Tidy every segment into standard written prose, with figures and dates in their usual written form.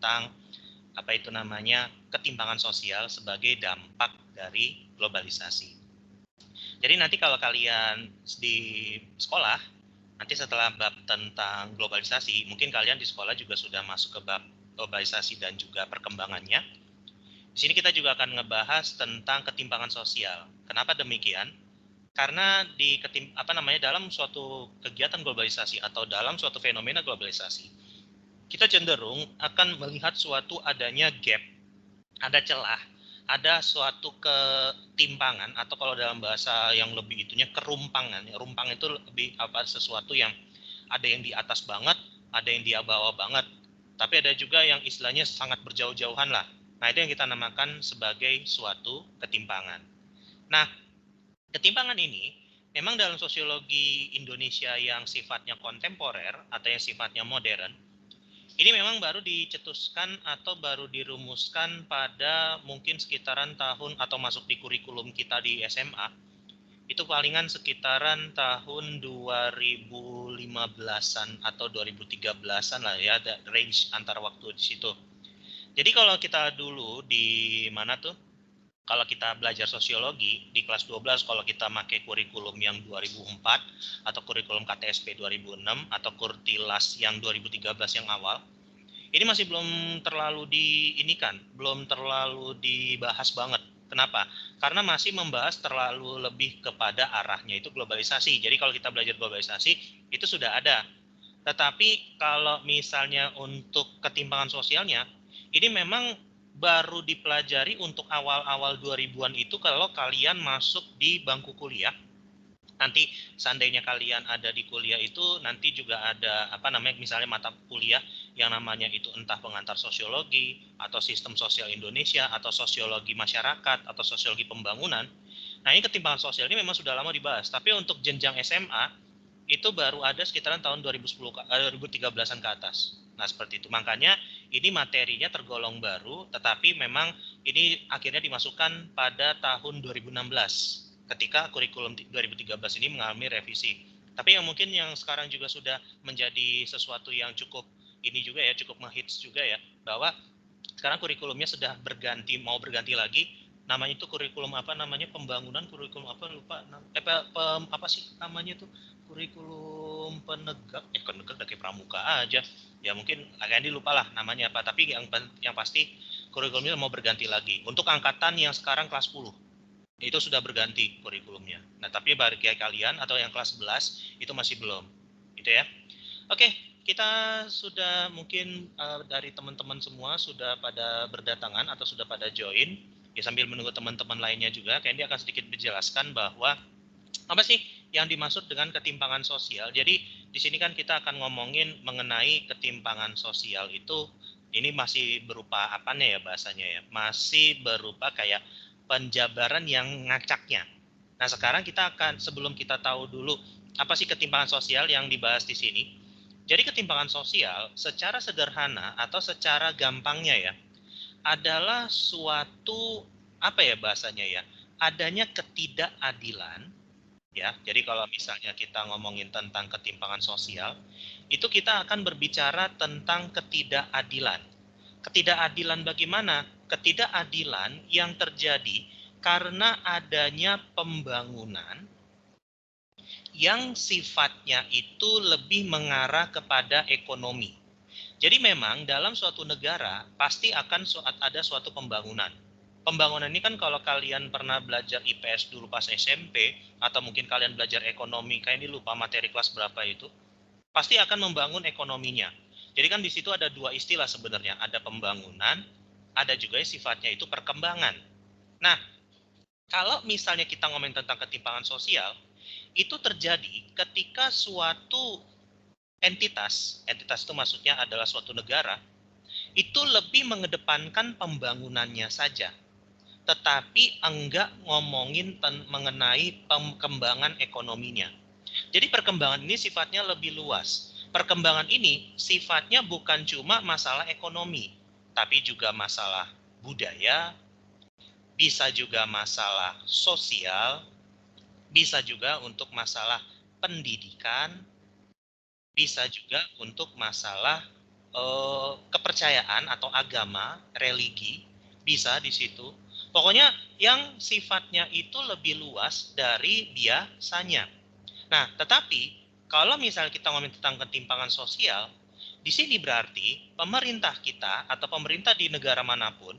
tentang ketimpangan sosial sebagai dampak dari globalisasi. Jadi nanti kalau kalian di sekolah, nanti setelah bab tentang globalisasi, mungkin kalian di sekolah juga sudah masuk ke bab globalisasi dan juga perkembangannya. Di sini kita juga akan ngebahas tentang ketimpangan sosial. Kenapa demikian? Karena dalam suatu kegiatan globalisasi atau dalam suatu fenomena globalisasi, kita cenderung akan melihat suatu adanya gap, ada celah, ada suatu ketimpangan, atau kalau dalam bahasa yang lebih itunya kerumpangan. Rumpang itu lebih sesuatu yang ada yang di atas banget, ada yang di bawah banget, tapi ada juga yang istilahnya sangat berjauh-jauhan lah. Nah, itu yang kita namakan sebagai suatu ketimpangan. Nah, ketimpangan ini memang dalam sosiologi Indonesia yang sifatnya kontemporer atau yang sifatnya modern, ini memang baru dicetuskan atau baru dirumuskan pada mungkin sekitaran tahun atau masuk di kurikulum kita di SMA, itu palingan sekitaran tahun 2015-an atau 2013-an lah ya, ada range antara waktu di situ. Jadi kalau kita dulu di mana tuh? Kalau kita belajar sosiologi di kelas 12, kalau kita pakai kurikulum yang 2004 atau kurikulum KTSP 2006 atau Kurtilas yang 2013 yang awal, ini masih belum terlalu belum terlalu dibahas banget. Kenapa? Karena masih membahas terlalu lebih kepada arahnya itu globalisasi. Jadi kalau kita belajar globalisasi itu sudah ada. Tetapi kalau misalnya untuk ketimpangan sosialnya, ini memang baru dipelajari untuk awal-awal 2000-an itu kalau kalian masuk di bangku kuliah. Nanti seandainya kalian ada di kuliah itu nanti juga ada misalnya mata kuliah yang namanya itu entah pengantar sosiologi atau sistem sosial Indonesia atau sosiologi masyarakat atau sosiologi pembangunan. Nah, ini ketimpangan sosial ini memang sudah lama dibahas, tapi untuk jenjang SMA itu baru ada sekitaran tahun 2013-an ke atas. Nah, seperti itu. Makanya ini materinya tergolong baru, tetapi memang ini akhirnya dimasukkan pada tahun 2016 ketika kurikulum 2013 ini mengalami revisi. Tapi yang mungkin yang sekarang juga sudah menjadi sesuatu yang cukup ngehits juga ya, bahwa sekarang kurikulumnya sudah mau berganti lagi. Namanya itu kurikulum pembangunan, kurikulum kurikulum penegak dari pramuka aja ya, mungkin agak lupa lah namanya apa, tapi yang pasti kurikulumnya mau berganti lagi untuk angkatan yang sekarang kelas 10 itu sudah berganti kurikulumnya. Nah, tapi bagi kalian atau yang kelas 11 itu masih belum gitu ya. Oke, kita sudah mungkin dari teman-teman semua sudah pada berdatangan atau sudah pada join. Ya, sambil menunggu teman-teman lainnya juga, Candy akan sedikit menjelaskan bahwa apa sih yang dimaksud dengan ketimpangan sosial. Jadi di sini kan kita akan ngomongin mengenai ketimpangan sosial itu, ini masih berupa apanya ya bahasanya ya, masih berupa kayak penjabaran yang ngacaknya. Nah, sekarang kita akan, sebelum kita tahu dulu apa sih ketimpangan sosial yang dibahas di sini. Jadi ketimpangan sosial secara sederhana atau secara gampangnya ya, adalah suatu bahasanya ya, adanya ketidakadilan ya. Jadi kalau misalnya kita ngomongin tentang ketimpangan sosial, itu kita akan berbicara tentang ketidakadilan. Ketidakadilan bagaimana? Ketidakadilan yang terjadi karena adanya pembangunan yang sifatnya itu lebih mengarah kepada ekonomi. Jadi memang dalam suatu negara pasti akan ada suatu pembangunan. Pembangunan ini kan kalau kalian pernah belajar IPS dulu pas SMP, atau mungkin kalian belajar ekonomi, kayak ini lupa materi kelas berapa itu, pasti akan membangun ekonominya. Jadi kan di situ ada dua istilah sebenarnya, ada pembangunan, ada juga yang sifatnya itu perkembangan. Nah, kalau misalnya kita ngomongin tentang ketimpangan sosial, itu terjadi ketika suatu entitas itu maksudnya adalah suatu negara, itu lebih mengedepankan pembangunannya saja, tetapi enggak ngomongin mengenai perkembangan ekonominya. Jadi perkembangan ini sifatnya lebih luas. Perkembangan ini sifatnya bukan cuma masalah ekonomi, tapi juga masalah budaya, bisa juga masalah sosial, bisa juga untuk masalah pendidikan, bisa juga untuk masalah kepercayaan atau agama, religi, bisa di situ. Pokoknya yang sifatnya itu lebih luas dari biasanya. Nah, tetapi kalau misalnya kita ngomongin tentang ketimpangan sosial, di sini berarti pemerintah kita atau pemerintah di negara manapun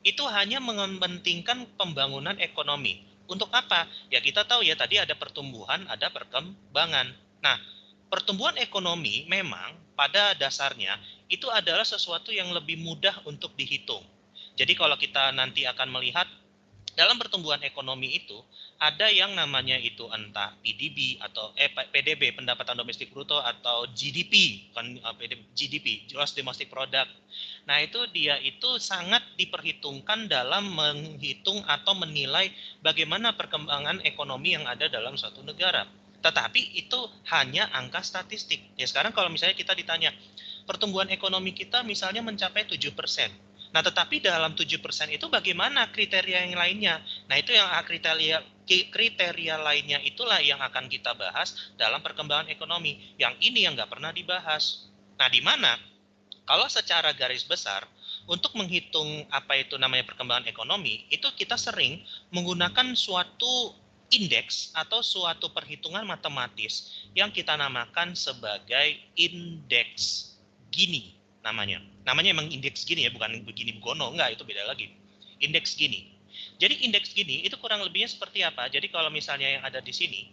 itu hanya mementingkan pembangunan ekonomi. Untuk apa? Ya kita tahu ya tadi ada pertumbuhan, ada perkembangan. Nah, pertumbuhan ekonomi memang pada dasarnya itu adalah sesuatu yang lebih mudah untuk dihitung. Jadi kalau kita nanti akan melihat dalam pertumbuhan ekonomi itu ada yang namanya itu entah PDB atau PDB, pendapatan domestik bruto, atau GDP, kan GDP, gross domestic product. Nah, itu dia itu sangat diperhitungkan dalam menghitung atau menilai bagaimana perkembangan ekonomi yang ada dalam suatu negara. Tetapi itu hanya angka statistik. Ya sekarang kalau misalnya kita ditanya, pertumbuhan ekonomi kita misalnya mencapai 7%. Nah, tetapi dalam 7% itu bagaimana kriteria yang lainnya? Nah, itu yang kriteria lainnya itulah yang akan kita bahas dalam perkembangan ekonomi. Yang ini yang nggak pernah dibahas. Nah, di mana kalau secara garis besar untuk menghitung apa itu namanya perkembangan ekonomi, itu kita sering menggunakan suatu indeks atau suatu perhitungan matematis yang kita namakan sebagai indeks Gini namanya. Namanya emang indeks Gini ya, bukan begini begono, enggak, itu beda lagi. Indeks Gini. Jadi indeks Gini itu kurang lebihnya seperti apa? Jadi kalau misalnya yang ada di sini,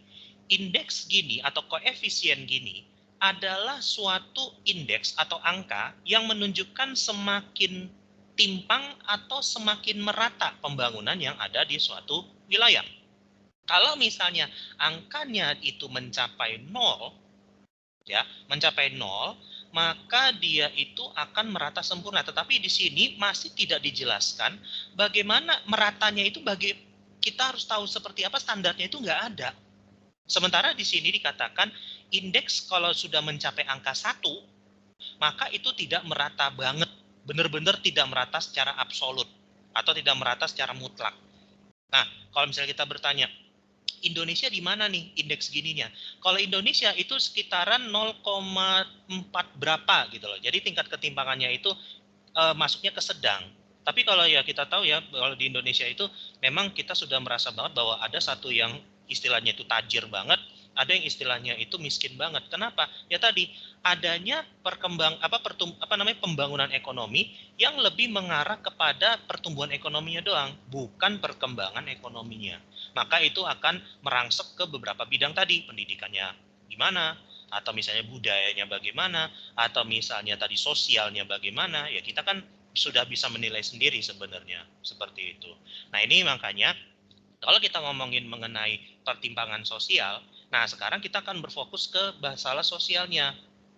indeks Gini atau koefisien Gini adalah suatu indeks atau angka yang menunjukkan semakin timpang atau semakin merata pembangunan yang ada di suatu wilayah. Kalau misalnya angkanya itu mencapai 0, ya, mencapai 0, maka dia itu akan merata sempurna. Tetapi di sini masih tidak dijelaskan bagaimana meratanya itu, kita harus tahu seperti apa standarnya, itu nggak ada. Sementara di sini dikatakan indeks kalau sudah mencapai angka 1, maka itu tidak merata banget, benar-benar tidak merata secara absolut atau tidak merata secara mutlak. Nah, kalau misalnya kita bertanya, Indonesia di mana nih indeks gininya? Kalau Indonesia itu sekitaran 0,4 berapa gitu loh. Jadi tingkat ketimpangannya itu masuknya ke sedang. Tapi kalau ya kita tahu ya, kalau di Indonesia itu memang kita sudah merasa banget bahwa ada satu yang istilahnya itu tajir banget, ada yang istilahnya itu miskin banget. Kenapa? Ya tadi adanya pembangunan ekonomi yang lebih mengarah kepada pertumbuhan ekonominya doang, bukan perkembangan ekonominya. Maka itu akan merangsek ke beberapa bidang tadi, pendidikannya gimana, atau misalnya budayanya bagaimana, atau misalnya tadi sosialnya bagaimana, ya kita kan sudah bisa menilai sendiri sebenarnya seperti itu. Nah, ini makanya kalau kita ngomongin mengenai pertimbangan sosial, nah sekarang kita akan berfokus ke masalah sosialnya.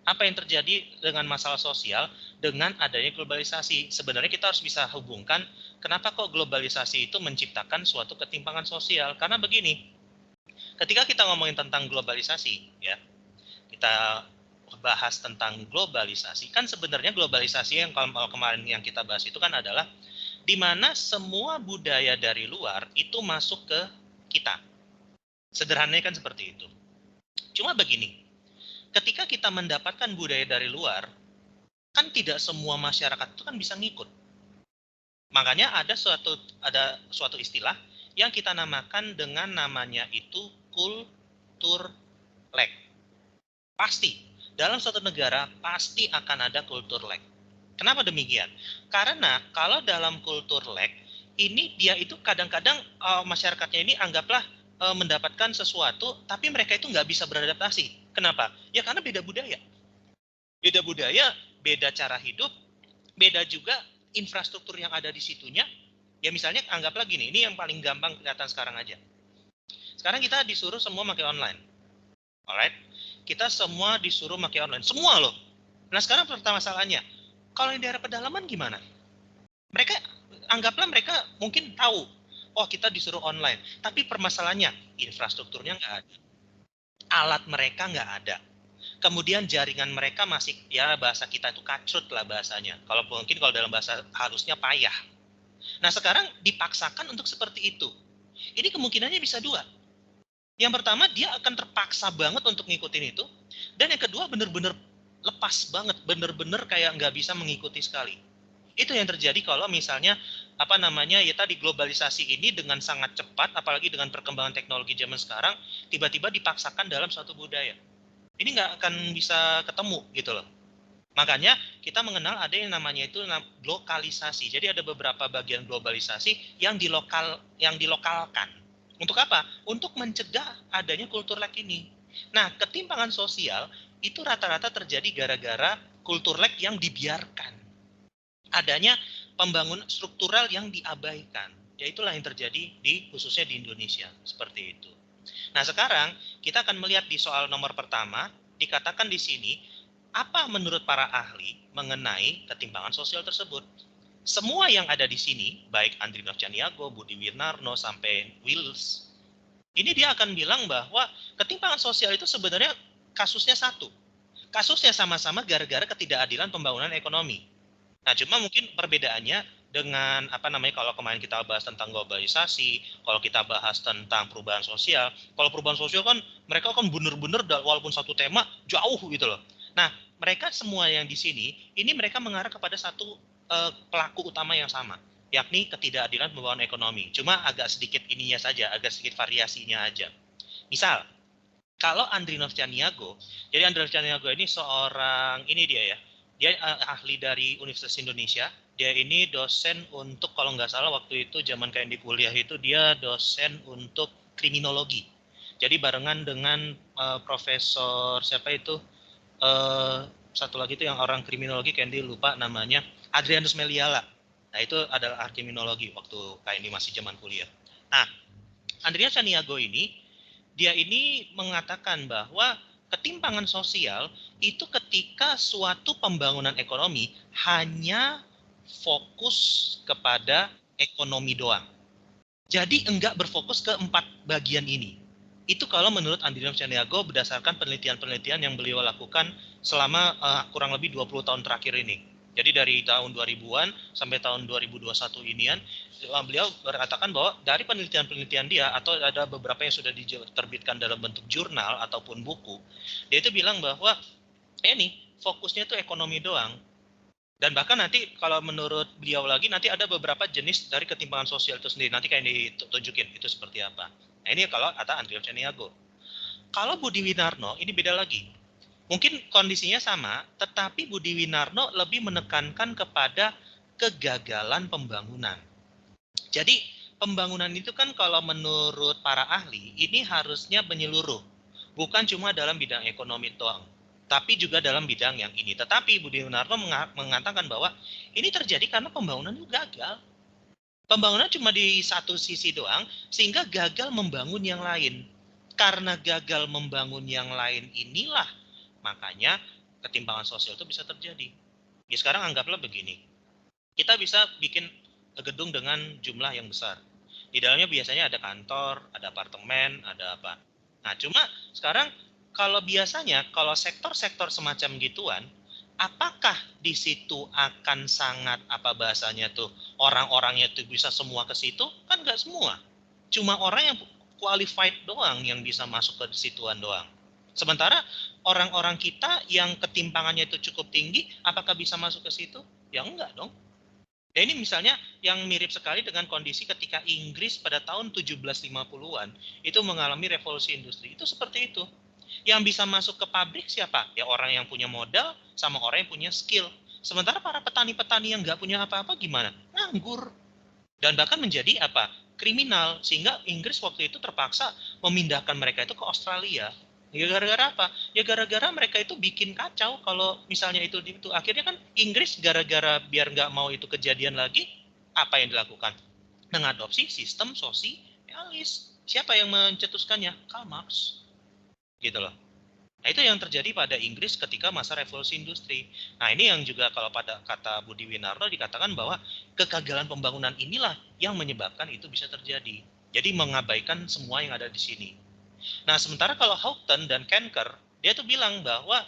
Apa yang terjadi dengan masalah sosial dengan adanya globalisasi? Sebenarnya kita harus bisa hubungkan kenapa kok globalisasi itu menciptakan suatu ketimpangan sosial. Karena begini, ketika kita ngomongin tentang globalisasi, ya, kita bahas tentang globalisasi, kan sebenarnya globalisasi yang kalau kemarin yang kita bahas itu kan adalah di mana semua budaya dari luar itu masuk ke kita. Sederhananya kan seperti itu. Cuma begini, ketika kita mendapatkan budaya dari luar, kan tidak semua masyarakat itu kan bisa ngikut. Makanya ada suatu istilah yang kita namakan dengan namanya itu kultur lag. Pasti, dalam suatu negara pasti akan ada kultur lag. Kenapa demikian? Karena kalau dalam kultur lag, ini dia itu kadang-kadang masyarakatnya ini anggaplah mendapatkan sesuatu, tapi mereka itu nggak bisa beradaptasi. Kenapa? Ya karena beda budaya. Beda budaya, beda cara hidup, beda juga infrastruktur yang ada di situnya. Ya misalnya anggaplah gini, ini yang paling gampang kelihatan sekarang aja. Sekarang kita disuruh semua pakai online. Alright? Kita semua disuruh pakai online. Semua loh. Nah sekarang pertama masalahnya, kalau di daerah pedalaman gimana? Mereka, anggaplah mereka mungkin tahu, oh kita disuruh online. Tapi permasalahannya, infrastrukturnya nggak ada. Alat mereka nggak ada. Kemudian jaringan mereka masih, ya bahasa kita itu kacrut lah bahasanya. Kalau mungkin kalau dalam bahasa halusnya payah. Nah sekarang dipaksakan untuk seperti itu. Ini kemungkinannya bisa dua. Yang pertama dia akan terpaksa banget untuk ngikutin itu, dan yang kedua benar-benar lepas banget, bener-bener kayak nggak bisa mengikuti sekali. Itu yang terjadi kalau misalnya ya tadi globalisasi ini dengan sangat cepat, apalagi dengan perkembangan teknologi zaman sekarang, tiba-tiba dipaksakan dalam suatu budaya. Ini nggak akan bisa ketemu gitu loh. Makanya kita mengenal ada yang namanya itu lokalisasi. Jadi ada beberapa bagian globalisasi yang dilokalkan. Untuk apa? Untuk mencegah adanya kultur lag ini. Nah, ketimpangan sosial itu rata-rata terjadi gara-gara kultur lag yang dibiarkan. Adanya pembangunan struktural yang diabaikan. Ya itulah yang terjadi khususnya di Indonesia. Seperti itu. Nah, sekarang kita akan melihat di soal nomor pertama, dikatakan di sini, apa menurut para ahli mengenai ketimpangan sosial tersebut? Semua yang ada di sini, baik Andri Novchaniago, Budi Wirnarno, sampai Wills, ini dia akan bilang bahwa ketimpangan sosial itu sebenarnya kasusnya satu. Kasusnya sama-sama gara-gara ketidakadilan pembangunan ekonomi. Nah, cuma mungkin perbedaannya dengan kalau kemarin kita bahas tentang globalisasi, kalau kita bahas tentang perubahan sosial, kalau perubahan sosial kan mereka kan benar-benar walaupun satu tema jauh gitu loh. Nah, mereka semua yang di sini ini mereka mengarah kepada satu pelaku utama yang sama, yakni ketidakadilan pembangunan ekonomi. Cuma agak sedikit ininya saja, agak sedikit variasinya aja. Misal, kalau Andri Novchaniago, jadi Andri Novchaniago ini seorang dia ahli dari Universitas Indonesia. Dia ini dosen untuk kalau nggak salah waktu itu zaman kayak di kuliah itu dia dosen untuk kriminologi. Jadi barengan dengan profesor siapa itu satu lagi itu yang orang kriminologi kayak lupa namanya Adrianus Meliala. Nah itu adalah kriminologi waktu kayak ini masih zaman kuliah. Nah Andreas Chaniago dia ini mengatakan bahwa ketimpangan sosial itu ketika suatu pembangunan ekonomi hanya fokus kepada ekonomi doang. Jadi enggak berfokus ke 4 bagian ini. Itu kalau menurut Andreas Chaniago berdasarkan penelitian-penelitian yang beliau lakukan selama kurang lebih 20 tahun terakhir ini. Jadi dari tahun 2000-an sampai tahun 2021 inian, beliau berkatakan bahwa dari penelitian-penelitian dia atau ada beberapa yang sudah diterbitkan dalam bentuk jurnal ataupun buku, dia itu bilang bahwa ini fokusnya itu ekonomi doang. Dan bahkan nanti kalau menurut beliau lagi nanti ada beberapa jenis dari ketimpangan sosial itu sendiri. Nanti kayak ditunjukin itu seperti apa. Nah ini kalau kata Andreas Chaniago. Kalau Budi Winarno ini beda lagi. Mungkin kondisinya sama, tetapi Budi Winarno lebih menekankan kepada kegagalan pembangunan. Jadi pembangunan itu kan kalau menurut para ahli ini harusnya menyeluruh, bukan cuma dalam bidang ekonomi doang, tapi juga dalam bidang yang ini. Tetapi Budi Winarno mengatakan bahwa ini terjadi karena pembangunan itu gagal. Pembangunan cuma di satu sisi doang, sehingga gagal membangun yang lain. Karena gagal membangun yang lain inilah, makanya ketimpangan sosial itu bisa terjadi. Ya sekarang anggaplah begini, kita bisa bikin gedung dengan jumlah yang besar. Di dalamnya biasanya ada kantor, ada apartemen, ada apa. Nah, cuma sekarang kalau biasanya kalau sektor-sektor semacam gituan, apakah di situ akan sangat bahasanya tuh orang-orangnya tuh bisa semua ke situ? Kan nggak semua. Cuma orang yang qualified doang yang bisa masuk ke situan doang. Sementara orang-orang kita yang ketimpangannya itu cukup tinggi, apakah bisa masuk ke situ? Ya enggak dong. Ya ini misalnya yang mirip sekali dengan kondisi ketika Inggris pada tahun 1750-an itu mengalami revolusi industri. Itu seperti itu. Yang bisa masuk ke pabrik siapa? Ya orang yang punya modal sama orang yang punya skill. Sementara para petani-petani yang nggak punya apa-apa gimana? Nganggur. Dan bahkan menjadi kriminal. Sehingga Inggris waktu itu terpaksa memindahkan mereka itu ke Australia. Ya gara-gara apa? Ya gara-gara mereka itu bikin kacau kalau misalnya itu akhirnya kan Inggris gara-gara biar nggak mau itu kejadian lagi, apa yang dilakukan? Mengadopsi sistem sosialis. Siapa yang mencetuskannya? Karl Marx. Gitu loh. Nah itu yang terjadi pada Inggris ketika masa revolusi industri. Nah ini yang juga kalau pada kata Budi Winarno dikatakan bahwa kegagalan pembangunan inilah yang menyebabkan itu bisa terjadi. Jadi mengabaikan semua yang ada di sini. Nah, sementara kalau Houghton dan Kenker, dia tuh bilang bahwa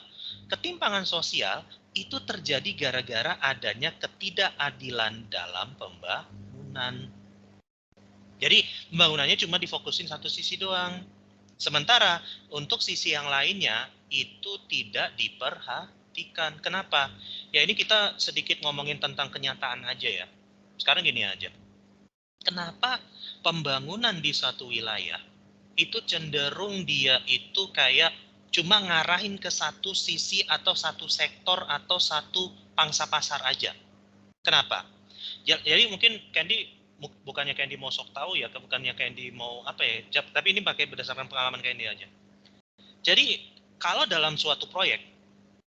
ketimpangan sosial itu terjadi gara-gara adanya ketidakadilan dalam pembangunan. Jadi, pembangunannya cuma difokusin satu sisi doang. Sementara untuk sisi yang lainnya itu tidak diperhatikan. dibuktikan. Kenapa? Ya ini kita sedikit ngomongin tentang kenyataan aja ya. Sekarang gini aja. Kenapa pembangunan di suatu wilayah itu cenderung dia itu kayak cuma ngarahin ke satu sisi atau satu sektor atau satu pangsa pasar aja. Kenapa? Jadi mungkin Candy bukannya Candy mau sok tahu ya, bukannya Candy mau apa ya, tapi ini pakai berdasarkan pengalaman Candy aja. Jadi kalau dalam suatu proyek,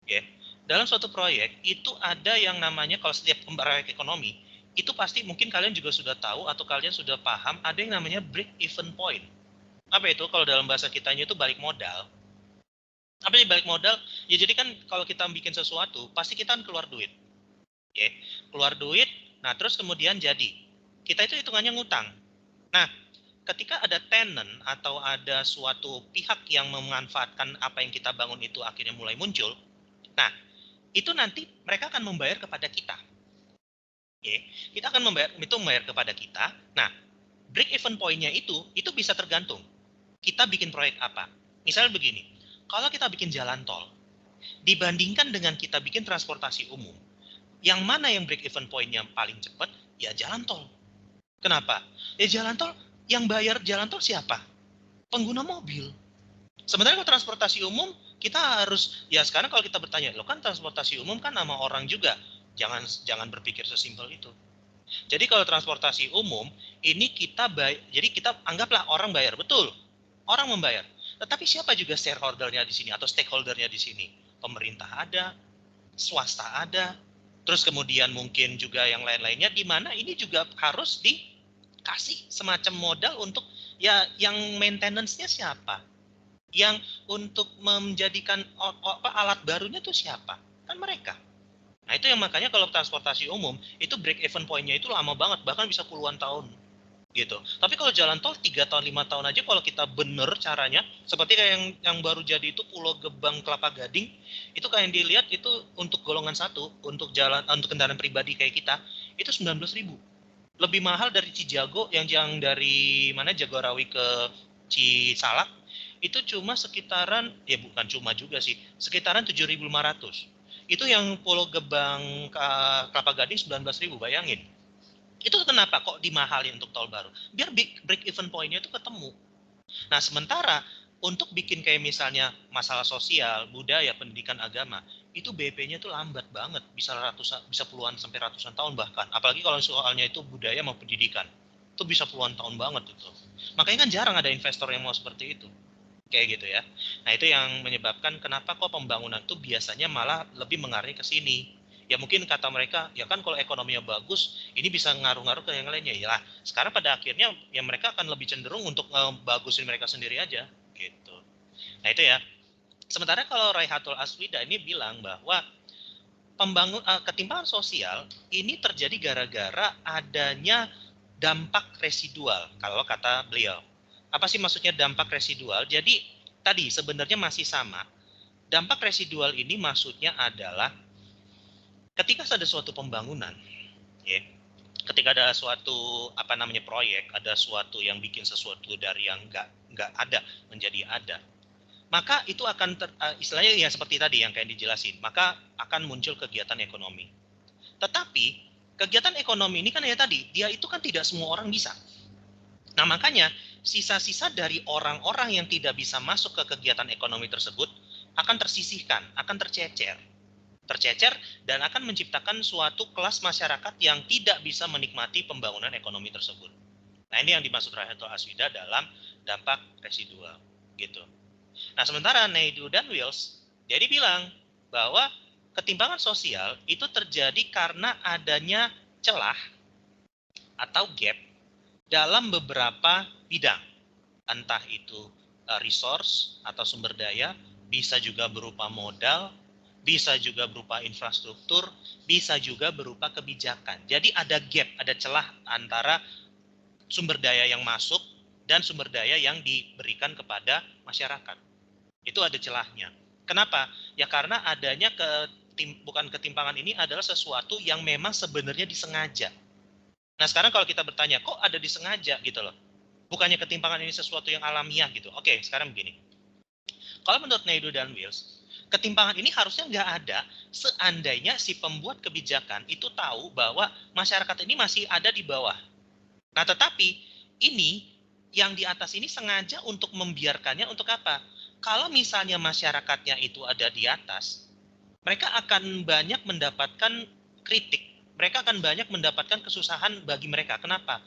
ya, dalam suatu proyek itu ada yang namanya kalau setiap proyek ekonomi itu pasti mungkin kalian juga sudah tahu atau kalian sudah paham ada yang namanya break even point. Apa itu? Kalau dalam bahasa kitanya itu balik modal. Apa sih balik modal? Ya jadi kan kalau kita bikin sesuatu pasti kita kan keluar duit. Ya, keluar duit, nah terus kemudian jadi. Kita itu hitungannya ngutang. Nah, ketika ada tenant atau ada suatu pihak yang memanfaatkan apa yang kita bangun itu akhirnya mulai muncul, nah itu nanti mereka akan membayar kepada kita. Oke, kita akan membayar kepada kita. Nah, break even point-nya itu bisa tergantung. Kita bikin proyek apa. Misalnya begini, kalau kita bikin jalan tol, dibandingkan dengan kita bikin transportasi umum, yang mana yang break even point-nya paling cepat? Ya jalan tol. Kenapa? Ya jalan tol, yang bayar jalan tol siapa? Pengguna mobil. Sementara kalau transportasi umum, kita harus, ya sekarang kalau kita bertanya, lo kan transportasi umum kan nama orang juga. Jangan berpikir sesimpel itu. Jadi kalau transportasi umum, ini jadi kita anggaplah orang bayar, betul. Orang membayar. Tetapi siapa juga shareholder-nya di sini atau stakeholder-nya di sini? Pemerintah ada, swasta ada, terus kemudian mungkin juga yang lain-lainnya, di mana ini juga harus dikasih semacam modal untuk ya yang maintenance-nya siapa, yang untuk menjadikan alat barunya tuh siapa, kan mereka. Nah itu yang makanya kalau transportasi umum itu break even point-nya itu lama banget, bahkan bisa puluhan tahun gitu. Tapi kalau jalan tol 3 tahun 5 tahun aja kalau kita bener caranya, seperti kayak yang baru jadi itu Pulau Gebang Kelapa Gading, itu kayak yang dilihat itu untuk golongan 1, untuk kendaraan pribadi kayak kita itu 19.000. Lebih mahal dari Cijago yang dari mana Jagorawi ke Cisalak itu cuma sekitaran, ya bukan cuma juga sih, sekitaran 7.500. Itu yang Pulau Gebang Kelapa Gading 19.000, bayangin. Itu kenapa kok dimahalin untuk tol baru? Biar break even point-nya itu ketemu. Nah, sementara untuk bikin kayak misalnya masalah sosial, budaya, pendidikan agama, itu BP-nya tuh lambat banget, bisa puluhan sampai ratusan tahun bahkan. Apalagi kalau soalnya itu budaya mau pendidikan. Itu bisa puluhan tahun banget itu. Makanya kan jarang ada investor yang mau seperti itu. Kayak gitu ya. Nah, itu yang menyebabkan kenapa kok pembangunan itu biasanya malah lebih mengarah ke sini. Ya mungkin kata mereka, ya kan kalau ekonominya bagus, ini bisa ngaruh-ngaruh ke yang lainnya. Ya lah, sekarang pada akhirnya ya mereka akan lebih cenderung untuk bagusin mereka sendiri aja gitu. Nah, itu ya. Sementara kalau Raihatul Aswida ini bilang bahwa ketimpangan sosial ini terjadi gara-gara adanya dampak residual kalau kata beliau. Apa sih maksudnya dampak residual? Jadi tadi sebenarnya masih sama. Dampak residual ini maksudnya adalah ketika ada suatu pembangunan, ya, ketika ada suatu proyek, ada suatu yang bikin sesuatu dari yang nggak ada menjadi ada, maka itu akan istilahnya ya seperti tadi yang kayak dijelasin, maka akan muncul kegiatan ekonomi. Tetapi kegiatan ekonomi ini kan ya tadi, dia itu kan tidak semua orang bisa. Nah makanya sisa-sisa dari orang-orang yang tidak bisa masuk ke kegiatan ekonomi tersebut akan tersisihkan, akan tercecer dan akan menciptakan suatu kelas masyarakat yang tidak bisa menikmati pembangunan ekonomi tersebut. Nah ini yang dimaksud Raihatul Aswida dalam dampak residual gitu. Nah sementara Naidu dan Wills jadi bilang bahwa ketimpangan sosial itu terjadi karena adanya celah atau gap dalam beberapa bidang, entah itu resource atau sumber daya, bisa juga berupa modal, bisa juga berupa infrastruktur, bisa juga berupa kebijakan. Jadi ada gap, ada celah antara sumber daya yang masuk dan sumber daya yang diberikan kepada masyarakat. Itu ada celahnya. Kenapa? Ya karena adanya bukan ketimpangan ini adalah sesuatu yang memang sebenarnya disengaja. Nah sekarang kalau kita bertanya, kok ada disengaja gitu loh? Bukannya ketimpangan ini sesuatu yang alamiah gitu. Oke, sekarang begini. Kalau menurut Naidu dan Wills, ketimpangan ini harusnya nggak ada seandainya si pembuat kebijakan itu tahu bahwa masyarakat ini masih ada di bawah. Nah, tetapi ini yang di atas ini sengaja untuk membiarkannya untuk apa? Kalau misalnya masyarakatnya itu ada di atas, mereka akan banyak mendapatkan kritik. Mereka akan banyak mendapatkan kesusahan bagi mereka. Kenapa?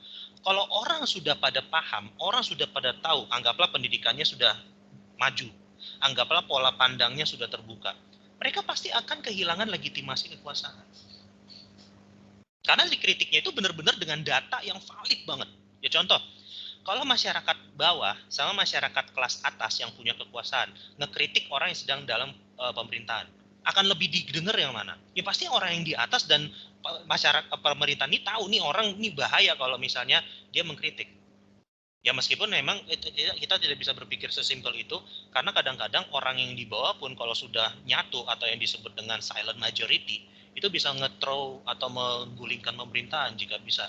Kalau orang sudah pada paham, orang sudah pada tahu, anggaplah pendidikannya sudah maju, anggaplah pola pandangnya sudah terbuka, mereka pasti akan kehilangan legitimasi kekuasaan. Karena si kritiknya itu benar-benar dengan data yang valid banget. Ya contoh, kalau masyarakat bawah sama masyarakat kelas atas yang punya kekuasaan ngekritik orang yang sedang dalam pemerintahan, akan lebih didengar yang mana? Ya pasti orang yang di atas, dan masyarakat pemerintah ini tahu nih orang ini bahaya kalau misalnya dia mengkritik. Ya meskipun memang kita tidak bisa berpikir sesimpel itu, karena kadang-kadang orang yang di bawah pun kalau sudah nyatu atau yang disebut dengan silent majority, itu bisa nge-throw atau menggulingkan pemerintahan jika bisa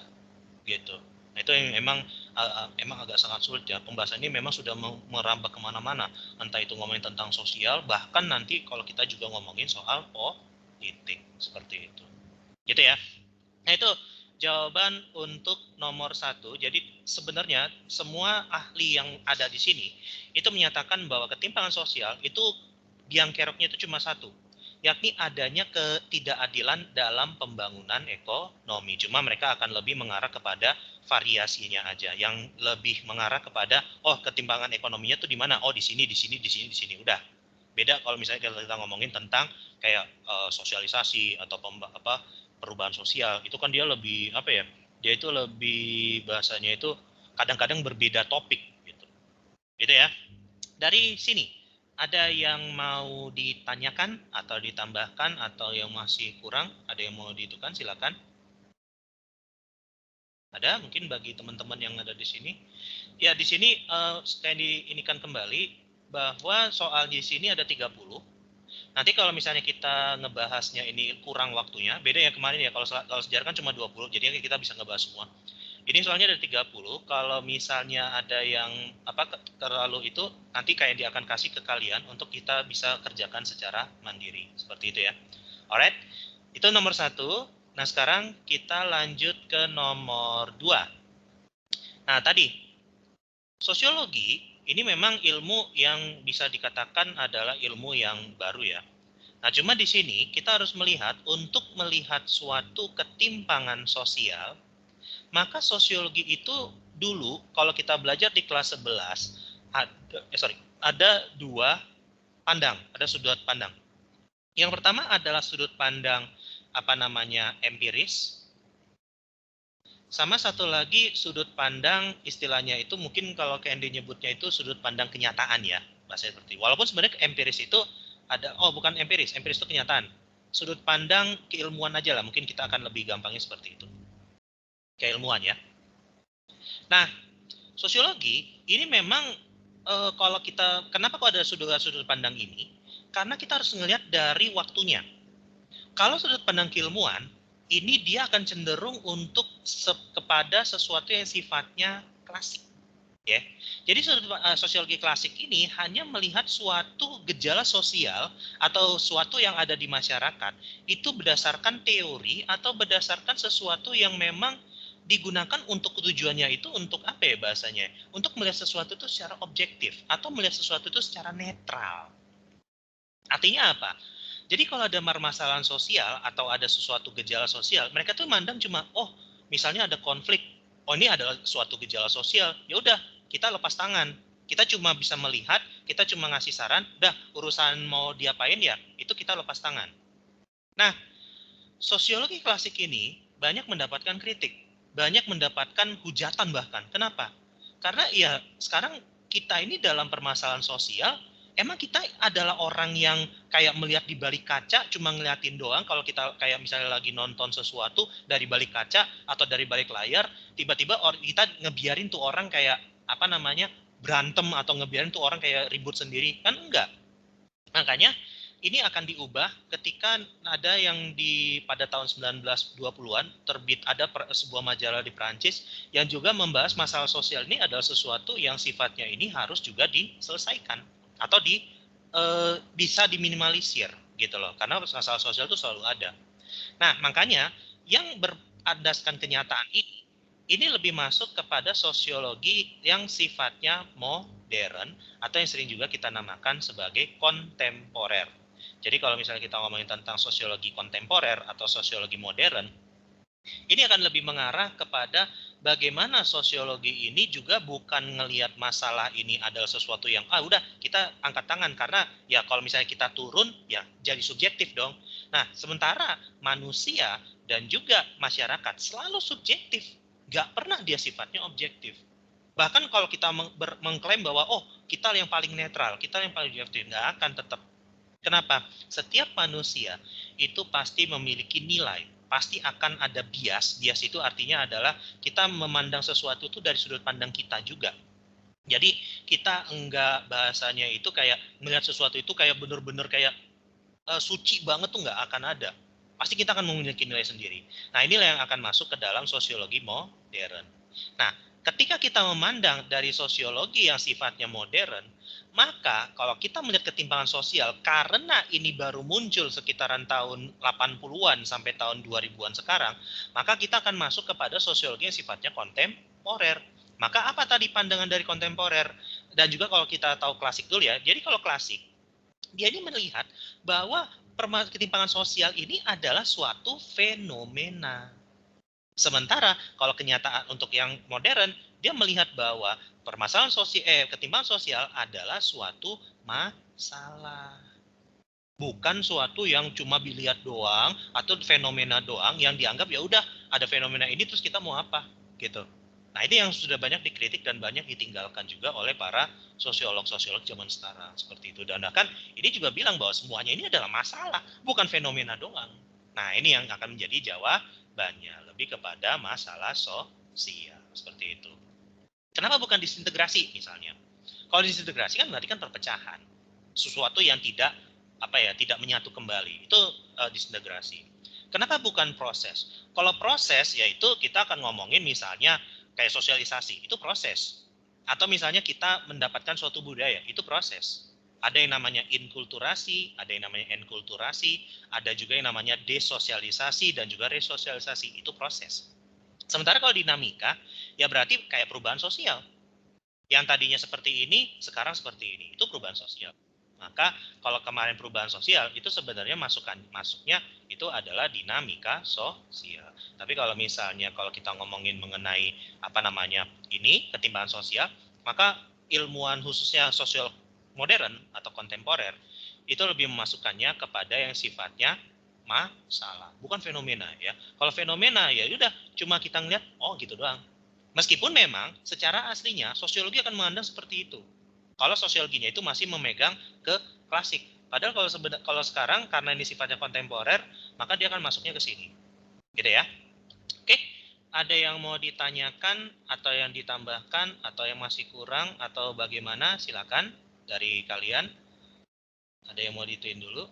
gitu. Nah itu yang emang agak sangat sulit ya. Pembahasan ini memang sudah merambah kemana-mana, entah itu ngomongin tentang sosial, bahkan nanti kalau kita juga ngomongin soal politik seperti itu gitu ya. Nah itu jawaban untuk nomor 1. Jadi sebenarnya semua ahli yang ada di sini itu menyatakan bahwa ketimpangan sosial itu biang keroknya itu cuma satu, yakni adanya ketidakadilan dalam pembangunan ekonomi. Cuma mereka akan lebih mengarah kepada variasinya aja, yang lebih mengarah kepada ketimpangan ekonominya tuh di mana? Oh di sini, di sini, di sini, di sini. Udah. Beda kalau misalnya kita ngomongin tentang kayak sosialisasi atau perubahan sosial, itu kan dia lebih dia itu lebih bahasanya itu kadang-kadang berbeda topik gitu ya. Dari sini ada yang mau ditanyakan atau ditambahkan atau yang masih kurang, ada yang mau ditukan, silakan. Ada mungkin bagi teman-teman yang ada di sini. Ya di sini saya diinikan kembali bahwa soal di sini ada 30. Nanti kalau misalnya kita ngebahasnya ini kurang waktunya, beda ya kemarin ya, kalau sejarah kan cuma 20, jadi kita bisa ngebahas semua. Ini soalnya ada 30, kalau misalnya ada yang terlalu itu, nanti kayak dia akan kasih ke kalian untuk kita bisa kerjakan secara mandiri, seperti itu ya. Alright, itu nomor 1. Nah sekarang kita lanjut ke nomor 2. Nah tadi, sosiologi ini memang ilmu yang bisa dikatakan adalah ilmu yang baru ya. Nah, cuma di sini kita harus melihat, untuk melihat suatu ketimpangan sosial, maka sosiologi itu dulu kalau kita belajar di kelas 11 ada dua pandang, ada sudut pandang. Yang pertama adalah sudut pandang empiris. Sama satu lagi sudut pandang, istilahnya itu mungkin kalau Candy nyebutnya itu sudut pandang kenyataan ya, bahasa seperti. Walaupun sebenarnya empiris itu ada, bukan empiris itu kenyataan. Sudut pandang keilmuan aja lah, mungkin kita akan lebih gampangnya seperti itu. Keilmuan ya. Nah, sosiologi ini memang kalau kita, kenapa kok ada sudut pandang ini? Karena kita harus melihat dari waktunya. Kalau sudut pandang keilmuan, ini dia akan cenderung untuk kepada sesuatu yang sifatnya klasik. Ya. Jadi sosiologi klasik ini hanya melihat suatu gejala sosial atau suatu yang ada di masyarakat itu berdasarkan teori atau berdasarkan sesuatu yang memang digunakan untuk tujuannya itu untuk apa ya bahasanya? Untuk melihat sesuatu itu secara objektif atau melihat sesuatu itu secara netral. Artinya apa? Jadi kalau ada permasalahan sosial atau ada sesuatu gejala sosial, mereka tuh mandang cuma, misalnya ada konflik, ini adalah suatu gejala sosial, ya udah kita lepas tangan. Kita cuma bisa melihat, kita cuma ngasih saran, udah urusan mau diapain ya, itu kita lepas tangan. Nah, sosiologi klasik ini banyak mendapatkan kritik, banyak mendapatkan hujatan bahkan. Kenapa? Karena ya sekarang kita ini dalam permasalahan sosial, emang kita adalah orang yang kayak melihat di balik kaca, cuma ngeliatin doang. Kalau kita kayak misalnya lagi nonton sesuatu dari balik kaca atau dari balik layar, tiba-tiba kita ngebiarin tuh orang kayak berantem atau ngebiarin tuh orang kayak ribut sendiri, kan enggak. Makanya ini akan diubah ketika ada yang pada tahun 1920-an terbit ada sebuah majalah di Prancis yang juga membahas masalah sosial ini adalah sesuatu yang sifatnya ini harus juga diselesaikan atau bisa diminimalisir gitu loh, karena masalah sosial itu selalu ada. Nah, makanya yang berdasarkan kenyataan ini lebih masuk kepada sosiologi yang sifatnya modern atau yang sering juga kita namakan sebagai kontemporer. Jadi kalau misalnya kita ngomongin tentang sosiologi kontemporer atau sosiologi modern, ini akan lebih mengarah kepada bagaimana sosiologi ini juga bukan ngelihat masalah ini adalah sesuatu yang udah kita angkat tangan karena ya kalau misalnya kita turun ya jadi subjektif dong. Nah, sementara manusia dan juga masyarakat selalu subjektif, nggak pernah dia sifatnya objektif. Bahkan kalau kita mengklaim bahwa kita yang paling netral, kita yang paling objektif, nggak akan tetap. Kenapa? Setiap manusia itu pasti memiliki nilai, pasti akan ada bias. Bias itu artinya adalah kita memandang sesuatu itu dari sudut pandang kita juga. Jadi kita enggak bahasanya itu kayak melihat sesuatu itu kayak benar-benar kayak suci banget tuh nggak akan ada. Pasti kita akan memiliki nilai sendiri. Nah, inilah yang akan masuk ke dalam sosiologi modern. Nah, ketika kita memandang dari sosiologi yang sifatnya modern, maka kalau kita melihat ketimpangan sosial karena ini baru muncul sekitaran tahun 80-an sampai tahun 2000-an sekarang, maka kita akan masuk kepada sosiologi yang sifatnya kontemporer. Maka apa tadi pandangan dari kontemporer? Dan juga kalau kita tahu klasik dulu ya. Jadi kalau klasik, dia ini melihat bahwa ketimpangan sosial ini adalah suatu fenomena. Sementara kalau kenyataan untuk yang modern, dia melihat bahwa permasalahan ketimpangan sosial adalah suatu masalah. Bukan suatu yang cuma dilihat doang atau fenomena doang yang dianggap ya udah ada fenomena ini terus kita mau apa gitu. Nah, ini yang sudah banyak dikritik dan banyak ditinggalkan juga oleh para sosiolog-sosiolog zaman sekarang seperti itu. Dan bahkan ini juga bilang bahwa semuanya ini adalah masalah, bukan fenomena doang. Nah, ini yang akan menjadi jawabannya lebih kepada masalah sosial seperti itu. Kenapa bukan disintegrasi misalnya? Kalau disintegrasi kan berarti kan perpecahan, sesuatu yang tidak tidak menyatu kembali, itu disintegrasi. Kenapa bukan proses? Kalau proses yaitu kita akan ngomongin misalnya kayak sosialisasi, itu proses. Atau misalnya kita mendapatkan suatu budaya, itu proses. Ada yang namanya inkulturasi, ada yang namanya enkulturasi, ada juga yang namanya desosialisasi dan juga resosialisasi, itu proses. Sementara kalau dinamika, ya berarti kayak perubahan sosial. Yang tadinya seperti ini, sekarang seperti ini. Itu perubahan sosial. Maka kalau kemarin perubahan sosial, itu sebenarnya masuknya itu adalah dinamika sosial. Tapi kalau misalnya kalau kita ngomongin mengenai ini ketimpangan sosial, maka ilmuwan khususnya sosial modern atau kontemporer itu lebih memasukkannya kepada yang sifatnya masalah, bukan fenomena ya. Kalau fenomena ya udah cuma kita ngeliat gitu doang. Meskipun memang secara aslinya sosiologi akan memandang seperti itu. Kalau sosiologinya itu masih memegang ke klasik. Padahal kalau sekarang karena ini sifatnya kontemporer, maka dia akan masuknya ke sini. Gitu ya. Oke, ada yang mau ditanyakan atau yang ditambahkan atau yang masih kurang atau bagaimana? Silakan dari kalian. Ada yang mau dituin dulu?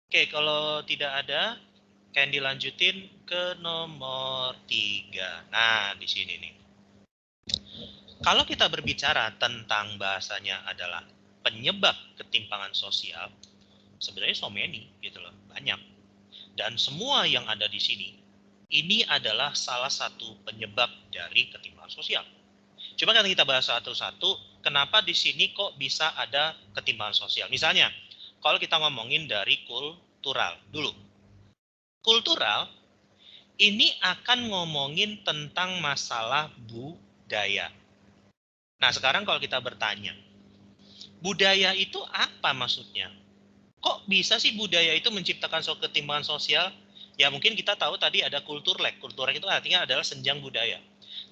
Oke, kalau tidak ada, kan dilanjutin ke nomor 3. Nah, di sini nih. Kalau kita berbicara tentang bahasanya adalah penyebab ketimpangan sosial, sebenarnya so many gitu loh, banyak. Dan semua yang ada di sini, ini adalah salah satu penyebab dari ketimpangan sosial. Coba kan kita bahas satu-satu, kenapa di sini kok bisa ada ketimpangan sosial. Misalnya, kalau kita ngomongin dari kultural dulu. Kultural ini akan ngomongin tentang masalah budaya. Nah, sekarang kalau kita bertanya, budaya itu apa maksudnya? Kok bisa sih budaya itu menciptakan ketimpangan sosial? Ya mungkin kita tahu tadi ada kultur lag. Kultur lag itu artinya adalah senjang budaya.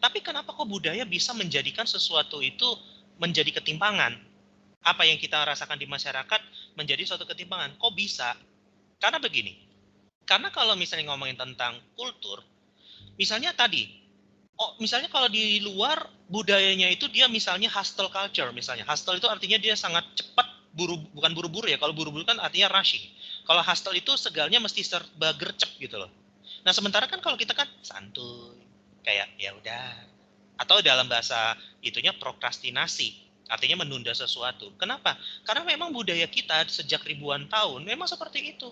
Tapi kenapa kok budaya bisa menjadikan sesuatu itu menjadi ketimpangan? Apa yang kita rasakan di masyarakat menjadi suatu ketimpangan? Kok bisa? Karena begini. Karena kalau misalnya ngomongin tentang kultur, misalnya tadi, misalnya kalau di luar budayanya itu dia misalnya hustle culture misalnya. Hustle itu artinya dia sangat cepat, bukan buru-buru ya. Kalau buru-buru kan artinya rushing. Kalau hustle itu segalanya mesti serba gercep gitu loh. Nah, sementara kan kalau kita kan santuy, kayak ya udah. Atau dalam bahasa itunya prokrastinasi. Artinya menunda sesuatu. Kenapa? Karena memang budaya kita sejak ribuan tahun memang seperti itu.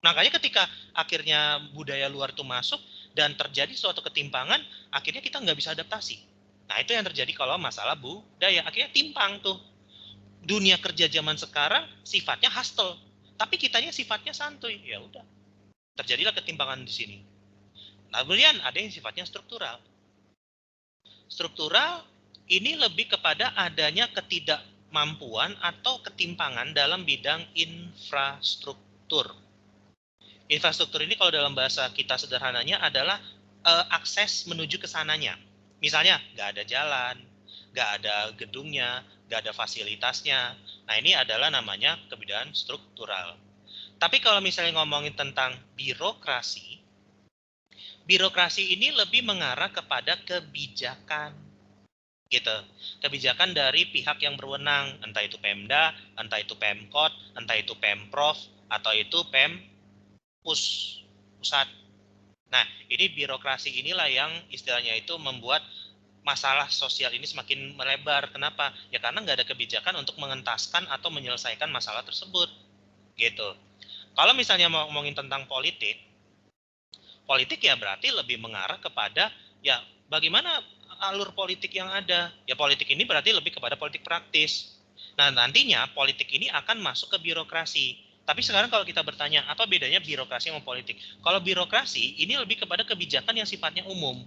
Makanya ketika akhirnya budaya luar itu masuk dan terjadi suatu ketimpangan, akhirnya kita nggak bisa adaptasi. Nah itu yang terjadi kalau masalah budaya, akhirnya timpang tuh. Dunia kerja zaman sekarang sifatnya hustle, tapi kitanya sifatnya santuy. Ya udah, terjadilah ketimpangan di sini. Nah, kemudian ada yang sifatnya struktural. Struktural ini lebih kepada adanya ketidakmampuan atau ketimpangan dalam bidang infrastruktur. Infrastruktur ini kalau dalam bahasa kita sederhananya adalah akses menuju ke sananya. Misalnya nggak ada jalan, nggak ada gedungnya, nggak ada fasilitasnya. Nah ini adalah namanya kebidaan struktural. Tapi kalau misalnya ngomongin tentang birokrasi, birokrasi ini lebih mengarah kepada kebijakan. Gitu. Kebijakan dari pihak yang berwenang, entah itu Pemda, entah itu Pemkot, entah itu Pemprov, atau itu pusat. Nah, ini birokrasi inilah yang istilahnya itu membuat masalah sosial ini semakin melebar. Kenapa? Ya karena nggak ada kebijakan untuk mengentaskan atau menyelesaikan masalah tersebut. Gitu. Kalau misalnya mau ngomongin tentang politik, politik ya berarti lebih mengarah kepada ya bagaimana alur politik yang ada. Ya politik ini berarti lebih kepada politik praktis. Nah, nantinya politik ini akan masuk ke birokrasi. Tapi sekarang kalau kita bertanya, apa bedanya birokrasi sama politik? Kalau birokrasi ini lebih kepada kebijakan yang sifatnya umum.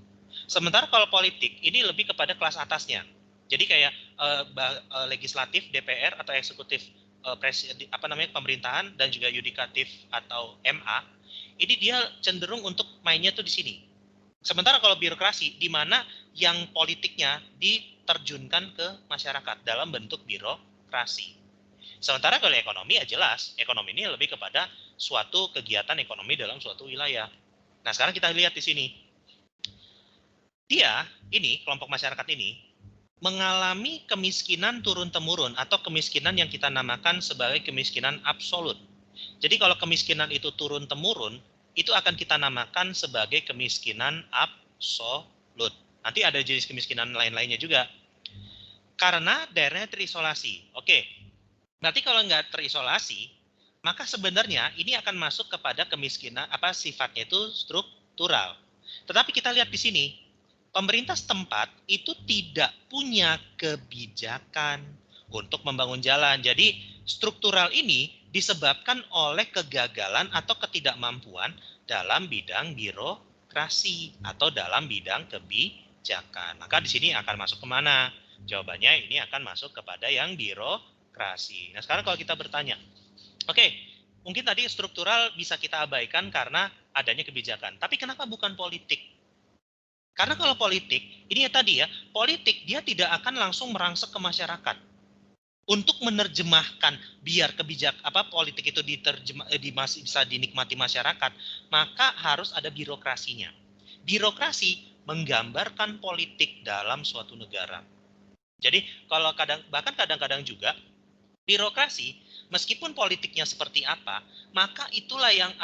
Sementara kalau politik ini lebih kepada kelas atasnya. Jadi kayak legislatif, DPR atau eksekutif pemerintahan dan juga yudikatif atau MA, ini dia cenderung untuk mainnya tuh di sini. Sementara kalau birokrasi, di mana yang politiknya diterjunkan ke masyarakat dalam bentuk birokrasi. Sementara kalau ekonomi ya jelas, ekonomi ini lebih kepada suatu kegiatan ekonomi dalam suatu wilayah. Nah sekarang kita lihat di sini. Dia, ini, kelompok masyarakat ini, mengalami kemiskinan turun-temurun atau kemiskinan yang kita namakan sebagai kemiskinan absolut. Jadi kalau kemiskinan itu turun-temurun, itu akan kita namakan sebagai kemiskinan absolut. Nanti ada jenis kemiskinan lain-lainnya juga. Karena daerahnya terisolasi. Oke, berarti kalau nggak terisolasi, maka sebenarnya ini akan masuk kepada kemiskinan sifatnya itu struktural. Tetapi kita lihat di sini, pemerintah setempat itu tidak punya kebijakan untuk membangun jalan. Jadi struktural ini disebabkan oleh kegagalan atau ketidakmampuan dalam bidang birokrasi atau dalam bidang kebijakan. Maka di sini akan masuk kemana? Jawabannya ini akan masuk kepada yang birokrasi. Nah sekarang kalau kita bertanya, oke, mungkin tadi struktural bisa kita abaikan karena adanya kebijakan. Tapi kenapa bukan politik? Karena kalau politik, ini ya tadi ya, politik dia tidak akan langsung merangsek ke masyarakat. Untuk menerjemahkan biar politik itu masih bisa dinikmati masyarakat, maka harus ada birokrasinya. Birokrasi menggambarkan politik dalam suatu negara. Jadi kalau bahkan kadang-kadang juga birokrasi meskipun politiknya seperti apa, maka itulah yang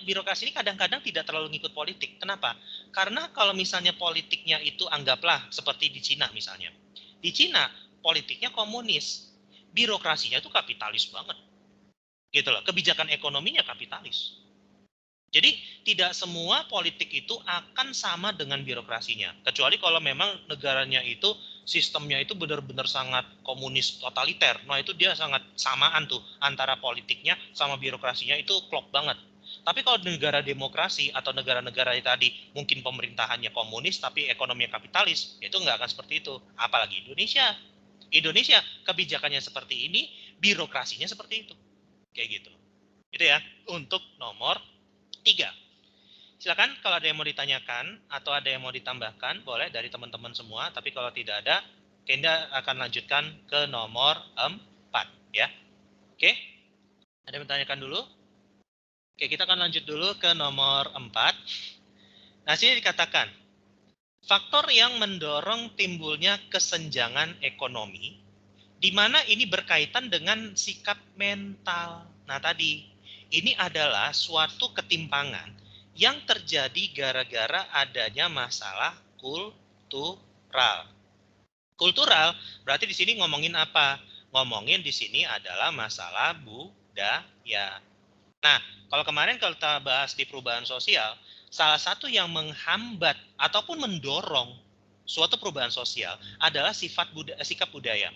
birokrasi ini kadang-kadang tidak terlalu ngikut politik. Kenapa? Karena kalau misalnya politiknya itu anggaplah seperti di Cina misalnya. Di Cina politiknya komunis, birokrasinya itu kapitalis banget. Gitu loh, kebijakan ekonominya kapitalis. Jadi tidak semua politik itu akan sama dengan birokrasinya. Kecuali kalau memang negaranya itu sistemnya itu benar-benar sangat komunis totaliter. Nah itu dia sangat samaan tuh antara politiknya sama birokrasinya itu klop banget. Tapi kalau negara demokrasi atau negara-negara tadi mungkin pemerintahannya komunis tapi ekonominya kapitalis, itu nggak akan seperti itu. Apalagi Indonesia. Indonesia kebijakannya seperti ini, birokrasinya seperti itu. Kayak gitu. Itu ya untuk nomor 3. Silakan kalau ada yang mau ditanyakan atau ada yang mau ditambahkan, boleh dari teman-teman semua. Tapi kalau tidak ada, Kenda akan lanjutkan ke nomor 4. Ya. Oke? Ada yang bertanyakan dulu? Oke, kita akan lanjut dulu ke nomor 4. Nah, sini dikatakan, faktor yang mendorong timbulnya kesenjangan ekonomi, di mana ini berkaitan dengan sikap mental. Nah, tadi, ini adalah suatu ketimpangan yang terjadi gara-gara adanya masalah kultural. Kultural berarti di sini ngomongin apa? Ngomongin di sini adalah masalah budaya. Nah, kalau kemarin kalau kita bahas di perubahan sosial, salah satu yang menghambat ataupun mendorong suatu perubahan sosial adalah sikap budaya.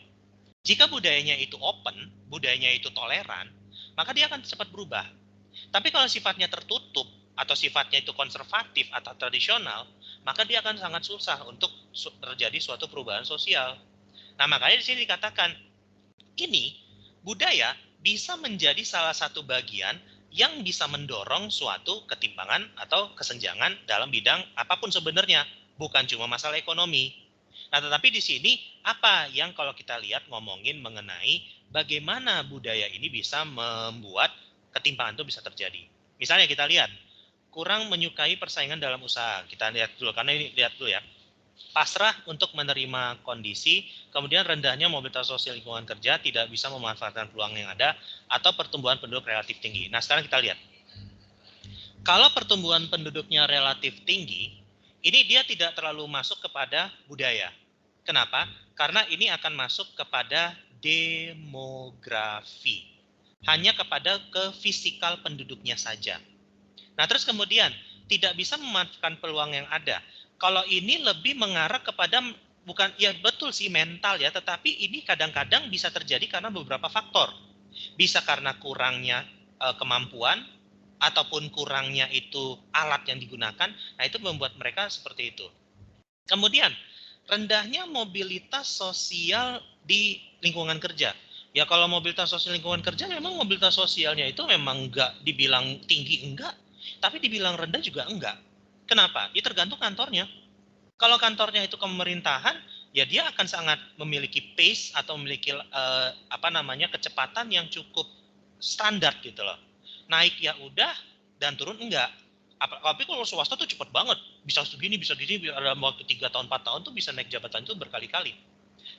Jika budayanya itu open, budayanya itu toleran, maka dia akan cepat berubah. Tapi kalau sifatnya tertutup atau sifatnya itu konservatif atau tradisional, maka dia akan sangat susah untuk terjadi suatu perubahan sosial. Nah, makanya di sini dikatakan ini budaya bisa menjadi salah satu bagian yang bisa mendorong suatu ketimpangan atau kesenjangan dalam bidang apapun sebenarnya, bukan cuma masalah ekonomi. Nah, tetapi di sini apa yang kalau kita lihat ngomongin mengenai bagaimana budaya ini bisa membuat ketimpangan itu bisa terjadi. Misalnya kita lihat, kurang menyukai persaingan dalam usaha. Kita lihat dulu, karena ini lihat dulu ya. Pasrah untuk menerima kondisi, kemudian rendahnya mobilitas sosial lingkungan kerja, tidak bisa memanfaatkan peluang yang ada, atau pertumbuhan penduduk relatif tinggi. Nah, sekarang kita lihat. Kalau pertumbuhan penduduknya relatif tinggi, ini dia tidak terlalu masuk kepada budaya. Kenapa? Karena ini akan masuk kepada demografi. Hanya kepada ke fisikal penduduknya saja. Nah, terus kemudian tidak bisa memanfaatkan peluang yang ada. Kalau ini lebih mengarah kepada bukan ya betul sih mental ya, tetapi ini kadang-kadang bisa terjadi karena beberapa faktor. Bisa karena kurangnya kemampuan ataupun kurangnya itu alat yang digunakan. Nah, itu membuat mereka seperti itu. Kemudian rendahnya mobilitas sosial di lingkungan kerja. Ya kalau mobilitas sosial lingkungan kerja memang mobilitas sosialnya itu memang enggak dibilang tinggi enggak, tapi dibilang rendah juga enggak. Kenapa? Ya tergantung kantornya. Kalau kantornya itu pemerintahan, ya dia akan sangat memiliki pace atau memiliki kecepatan yang cukup standar gitu loh. Naik ya udah dan turun enggak. Tapi kalau swasta tuh cepet banget, bisa segini, bisa gini, dalam waktu 3 tahun, 4 tahun tuh bisa naik jabatan itu berkali-kali.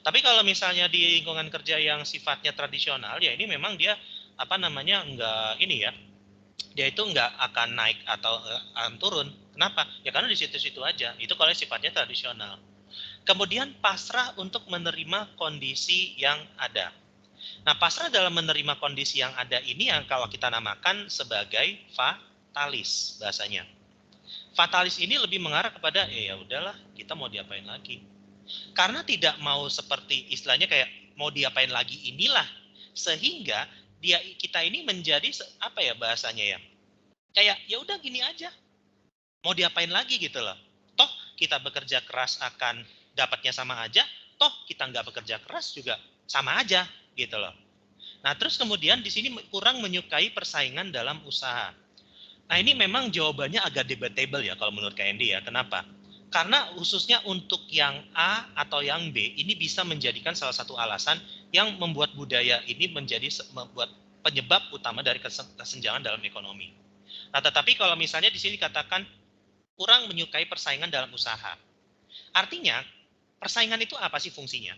Tapi kalau misalnya di lingkungan kerja yang sifatnya tradisional, ya ini memang dia enggak ini ya, dia itu enggak akan naik atau akan turun. Kenapa? Ya karena di situ-situ aja. Itu kalau sifatnya tradisional. Kemudian pasrah untuk menerima kondisi yang ada. Nah, pasrah dalam menerima kondisi yang ada ini yang kalau kita namakan sebagai fatalis bahasanya. Fatalis ini lebih mengarah kepada ya udahlah, kita mau diapain lagi. Karena tidak mau seperti istilahnya kayak mau diapain lagi inilah, sehingga kita ini menjadi apa ya bahasanya ya, kayak ya udah gini aja, mau diapain lagi gitu loh. Toh kita bekerja keras akan dapatnya sama aja, toh kita nggak bekerja keras juga sama aja gitu loh. Nah, terus kemudian di sini kurang menyukai persaingan dalam usaha. Nah, ini memang jawabannya agak debatable ya kalau menurut KND ya. Kenapa? Karena khususnya untuk yang A atau yang B, ini bisa menjadikan salah satu alasan yang membuat budaya ini membuat penyebab utama dari kesenjangan dalam ekonomi. Nah, tetapi kalau misalnya di sini katakan kurang menyukai persaingan dalam usaha. Artinya, persaingan itu apa sih fungsinya?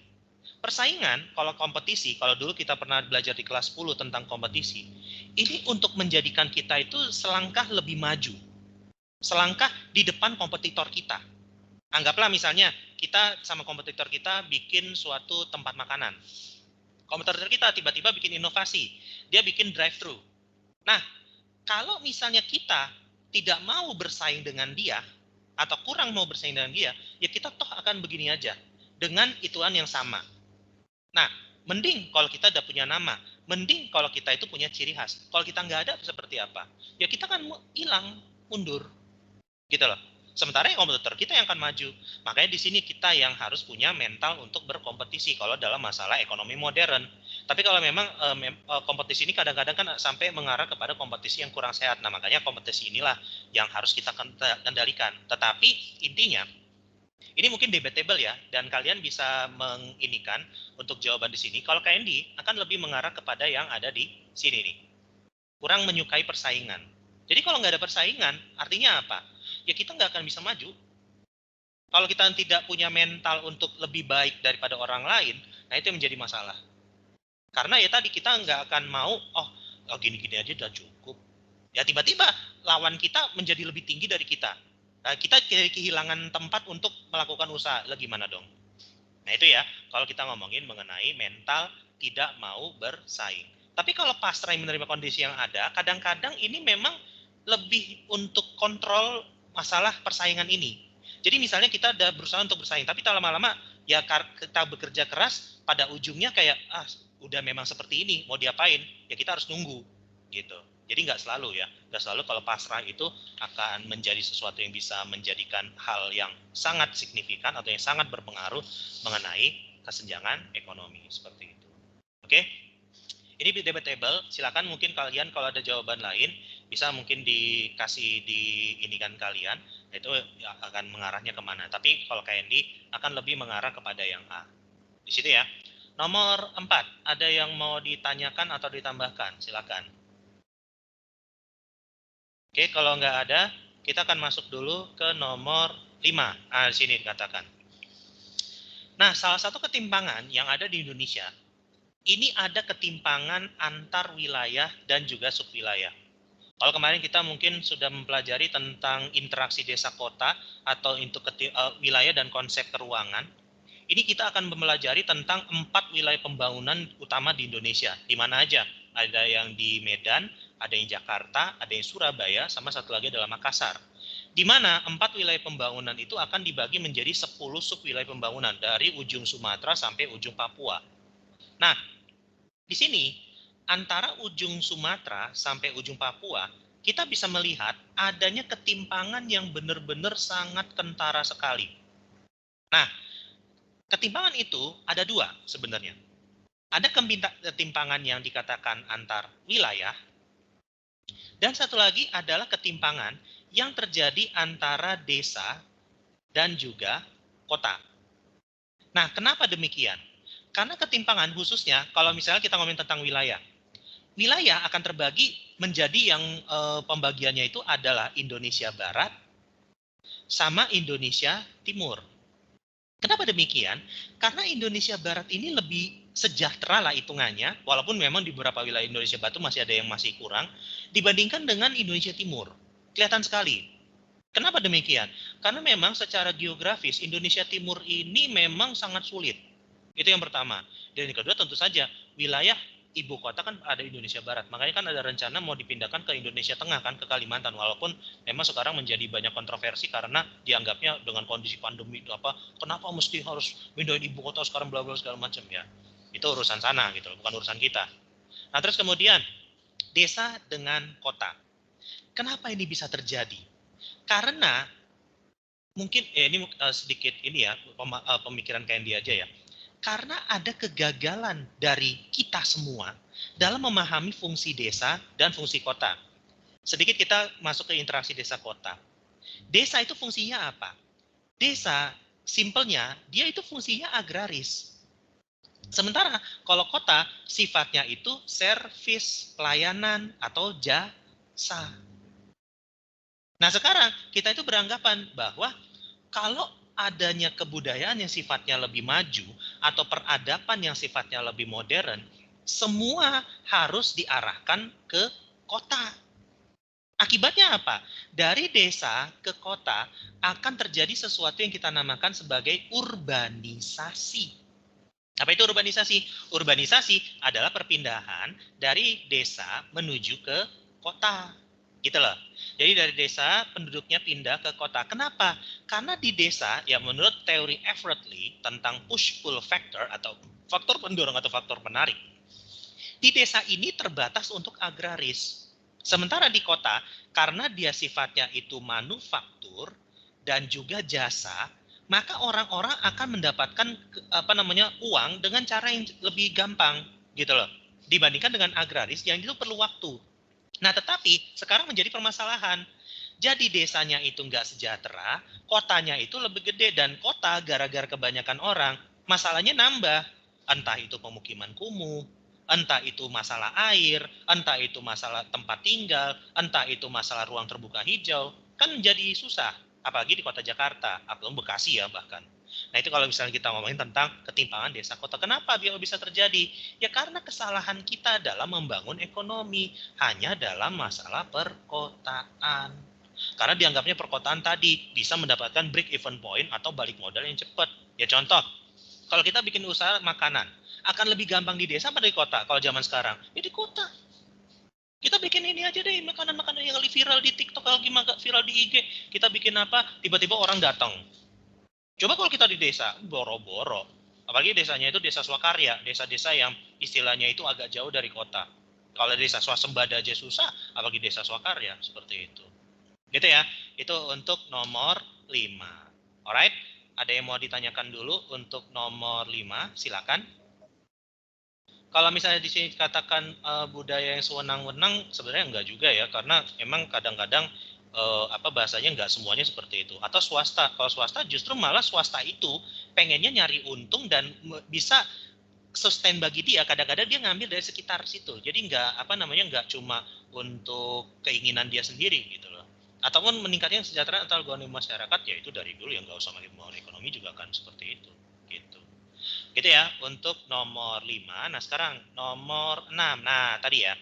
Persaingan, kalau kompetisi, kalau dulu kita pernah belajar di kelas 10 tentang kompetisi, ini untuk menjadikan kita itu selangkah lebih maju. Selangkah di depan kompetitor kita. Anggaplah misalnya kita sama kompetitor kita bikin suatu tempat makanan. Kompetitor kita tiba-tiba bikin inovasi. Dia bikin drive-thru. Nah, kalau misalnya kita tidak mau bersaing dengan dia, atau kurang mau bersaing dengan dia, ya kita toh akan begini aja. Dengan ituan yang sama. Nah, mending kalau kita udah punya nama, mending kalau kita itu punya ciri khas. Kalau kita nggak ada seperti apa? Ya kita kan hilang, mundur, gitu loh. Sementara yang kompetitor kita yang akan maju. Makanya di sini kita yang harus punya mental untuk berkompetisi kalau dalam masalah ekonomi modern. Tapi kalau memang kompetisi ini kadang-kadang kan sampai mengarah kepada kompetisi yang kurang sehat. Nah, makanya kompetisi inilah yang harus kita kendalikan. Tetapi intinya ini mungkin debatable ya, dan kalian bisa menginikan untuk jawaban di sini. Kalau KND akan lebih mengarah kepada yang ada di sini nih. Kurang menyukai persaingan. Jadi kalau nggak ada persaingan, artinya apa? Ya kita nggak akan bisa maju. Kalau kita tidak punya mental untuk lebih baik daripada orang lain, nah itu yang menjadi masalah. Karena ya tadi kita nggak akan mau, gini-gini aja udah cukup. Ya tiba-tiba lawan kita menjadi lebih tinggi dari kita. Nah, kita kehilangan tempat untuk melakukan usaha. Lah gimana dong? Nah itu ya, kalau kita ngomongin mengenai mental tidak mau bersaing. Tapi kalau pasrah menerima kondisi yang ada, kadang-kadang ini memang lebih untuk kontrol masalah persaingan ini. Jadi misalnya kita udah berusaha untuk bersaing, tapi lama-lama ya kita bekerja keras, pada ujungnya kayak udah memang seperti ini, mau diapain? Ya kita harus nunggu gitu. Jadi nggak selalu ya, nggak selalu kalau pasrah itu akan menjadi sesuatu yang bisa menjadikan hal yang sangat signifikan atau yang sangat berpengaruh mengenai kesenjangan ekonomi seperti itu. Oke, ini debatable. Silakan mungkin kalian kalau ada jawaban lain bisa mungkin dikasih di ini kan kalian, itu akan mengarahnya kemana. Tapi kalau KND akan lebih mengarah kepada yang A. Di situ ya. Nomor 4, ada yang mau ditanyakan atau ditambahkan? Silakan. Oke, kalau nggak ada, kita akan masuk dulu ke nomor 5. Di sini dikatakan. Nah, salah satu ketimpangan yang ada di Indonesia, ini ada ketimpangan antar wilayah dan juga subwilayah. Kalau kemarin kita mungkin sudah mempelajari tentang interaksi desa kota atau untuk wilayah dan konsep keuangan, ini kita akan mempelajari tentang 4 wilayah pembangunan utama di Indonesia. Di mana aja? Ada yang di Medan, ada yang Jakarta, ada yang Surabaya, sama satu lagi adalah Makassar. Di mana 4 wilayah pembangunan itu akan dibagi menjadi 10 sub wilayah pembangunan dari ujung Sumatera sampai ujung Papua. Nah, di sini antara ujung Sumatera sampai ujung Papua, kita bisa melihat adanya ketimpangan yang benar-benar sangat kentara sekali. Nah, ketimpangan itu ada 2 sebenarnya. Ada ketimpangan yang dikatakan antar wilayah, dan satu lagi adalah ketimpangan yang terjadi antara desa dan juga kota. Nah, kenapa demikian? Karena ketimpangan khususnya kalau misalnya kita ngomongin tentang wilayah. Wilayah akan terbagi menjadi yang pembagiannya itu adalah Indonesia Barat sama Indonesia Timur. Kenapa demikian? Karena Indonesia Barat ini lebih sejahtera lah hitungannya, walaupun memang di beberapa wilayah Indonesia Barat masih ada yang masih kurang, dibandingkan dengan Indonesia Timur. Kelihatan sekali. Kenapa demikian? Karena memang secara geografis Indonesia Timur ini memang sangat sulit. Itu yang pertama. Dan yang kedua tentu saja wilayah ibu kota kan ada Indonesia Barat. Makanya kan ada rencana mau dipindahkan ke Indonesia Tengah kan, ke Kalimantan. Walaupun memang sekarang menjadi banyak kontroversi karena dianggapnya dengan kondisi pandemi itu kenapa mesti harus pindahin ibu kota sekarang bla bla segala macam ya. Itu urusan sana gitu, bukan urusan kita. Nah, terus kemudian desa dengan kota. Kenapa ini bisa terjadi? Karena mungkin ini sedikit ini ya pemikiran Candy aja ya. Karena ada kegagalan dari kita semua dalam memahami fungsi desa dan fungsi kota. Sedikit kita masuk ke interaksi desa kota. Desa itu fungsinya apa? Desa, simpelnya, dia itu fungsinya agraris. Sementara kalau kota, sifatnya itu servis, pelayanan, atau jasa. Nah sekarang kita itu beranggapan bahwa kalau adanya kebudayaan yang sifatnya lebih maju atau peradaban yang sifatnya lebih modern, semua harus diarahkan ke kota. Akibatnya apa? Dari desa ke kota akan terjadi sesuatu yang kita namakan sebagai urbanisasi. Apa itu urbanisasi? Urbanisasi adalah perpindahan dari desa menuju ke kota. Gitu loh. Jadi dari desa penduduknya pindah ke kota. Kenapa? Karena di desa, ya menurut teori Everett-Lee tentang push-pull factor atau faktor pendorong atau faktor penarik, di desa ini terbatas untuk agraris. Sementara di kota, karena dia sifatnya itu manufaktur dan juga jasa, maka orang-orang akan mendapatkan uang dengan cara yang lebih gampang gitu loh, dibandingkan dengan agraris yang itu perlu waktu. Nah, tetapi sekarang menjadi permasalahan. Jadi desanya itu nggak sejahtera, kotanya itu lebih gede, dan kota gara-gara kebanyakan orang, masalahnya nambah. Entah itu pemukiman kumuh, entah itu masalah air, entah itu masalah tempat tinggal, entah itu masalah ruang terbuka hijau, kan jadi susah. Apalagi di kota Jakarta, atau Bekasi ya bahkan. Nah itu kalau misalnya kita ngomongin tentang ketimpangan desa kota. Kenapa bisa terjadi? Ya karena kesalahan kita dalam membangun ekonomi. Hanya dalam masalah perkotaan. Karena dianggapnya perkotaan tadi bisa mendapatkan break even point atau balik modal yang cepat. Ya contoh, Kalau kita bikin usaha makanan, akan lebih gampang di desa apa di kota kalau zaman sekarang? Ya di kota. Kita bikin ini aja deh, makanan-makanan yang lagi viral di TikTok, lagi viral di IG. Kita bikin apa, tiba-tiba orang datang. Coba kalau kita di desa, boro-boro. Apalagi desanya itu desa swakarya, desa-desa yang istilahnya itu agak jauh dari kota. Kalau desa swasembada aja susah, apalagi desa swakarya, seperti itu. Gitu ya, itu untuk nomor 5. Alright, ada yang mau ditanyakan dulu untuk nomor 5, silakan. Kalau misalnya di sini katakan budaya yang sewenang-wenang, sebenarnya enggak juga ya, karena memang kadang-kadang apa bahasanya enggak semuanya seperti itu. Atau swasta, kalau swasta justru malah swasta itu pengennya nyari untung dan bisa sustain bagi dia. Kadang-kadang dia ngambil dari sekitar situ. Jadi enggak cuma untuk keinginan dia sendiri gitu loh. Ataupun meningkatnya kesejahteraan atau ekonomi masyarakat, ya itu dari dulu yang enggak usah mau ekonomi juga kan seperti itu. Gitu. Gitu ya untuk nomor 5. Nah sekarang nomor 6. Nah tadi ya,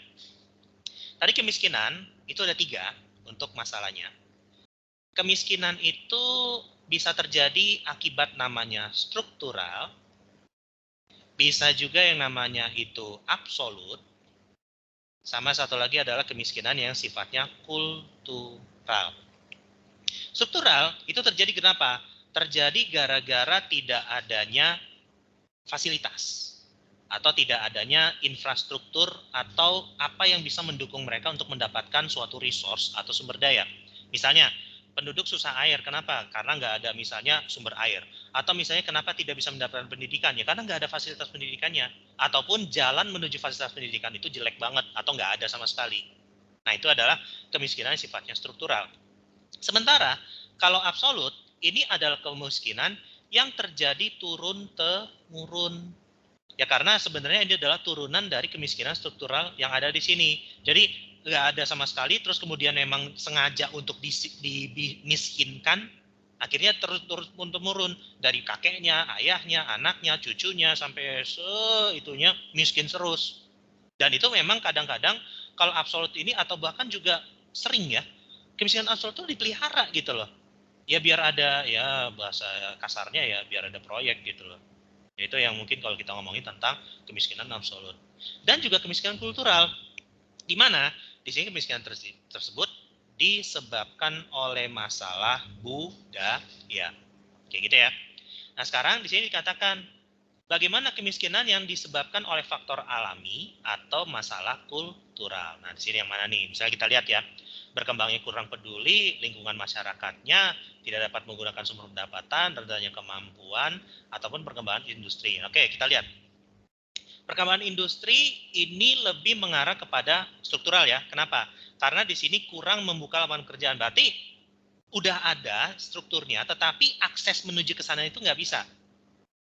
tadi kemiskinan itu ada 3 untuk masalahnya. Kemiskinan itu bisa terjadi akibat namanya struktural, bisa juga yang namanya itu absolut, sama satu lagi adalah kemiskinan yang sifatnya kultural. Struktural itu terjadi kenapa? Terjadi gara-gara tidak adanya fasilitas atau tidak adanya infrastruktur atau apa yang bisa mendukung mereka untuk mendapatkan suatu resource atau sumber daya. Misalnya, penduduk susah air. Kenapa? Karena nggak ada misalnya sumber air. Atau misalnya kenapa tidak bisa mendapatkan pendidikan? Ya karena nggak ada fasilitas pendidikannya. Ataupun jalan menuju fasilitas pendidikan itu jelek banget atau nggak ada sama sekali. Nah, itu adalah kemiskinan yang sifatnya struktural. Sementara, kalau absolut, ini adalah kemiskinan yang terjadi turun-temurun. Ya karena sebenarnya ini adalah turunan dari kemiskinan struktural yang ada di sini. Jadi nggak ada sama sekali, terus kemudian memang sengaja untuk dimiskinkan, akhirnya terus temurun dari kakeknya, ayahnya, anaknya, cucunya sampai seitunya miskin terus. Dan itu memang kadang-kadang kalau absolut ini atau bahkan juga sering ya, kemiskinan absolut itu dipelihara gitu loh. Ya biar ada ya bahasa kasarnya ya biar ada proyek gitu loh. Itu yang mungkin kalau kita ngomongin tentang kemiskinan absolut. Dan juga kemiskinan kultural, di mana di sini kemiskinan tersebut disebabkan oleh masalah budaya. Kayak gitu ya. Nah, sekarang di sini dikatakan bagaimana kemiskinan yang disebabkan oleh faktor alami atau masalah kultural. Nah, di sini yang mana nih? Misalnya kita lihat ya, berkembangnya kurang peduli, lingkungan masyarakatnya tidak dapat menggunakan sumber pendapatan, rendahnya kemampuan, ataupun perkembangan industri. Oke, kita lihat. Perkembangan industri ini lebih mengarah kepada struktural ya. Kenapa? Karena di sini kurang membuka lapangan pekerjaan. Berarti udah ada strukturnya, tetapi akses menuju ke sana itu nggak bisa.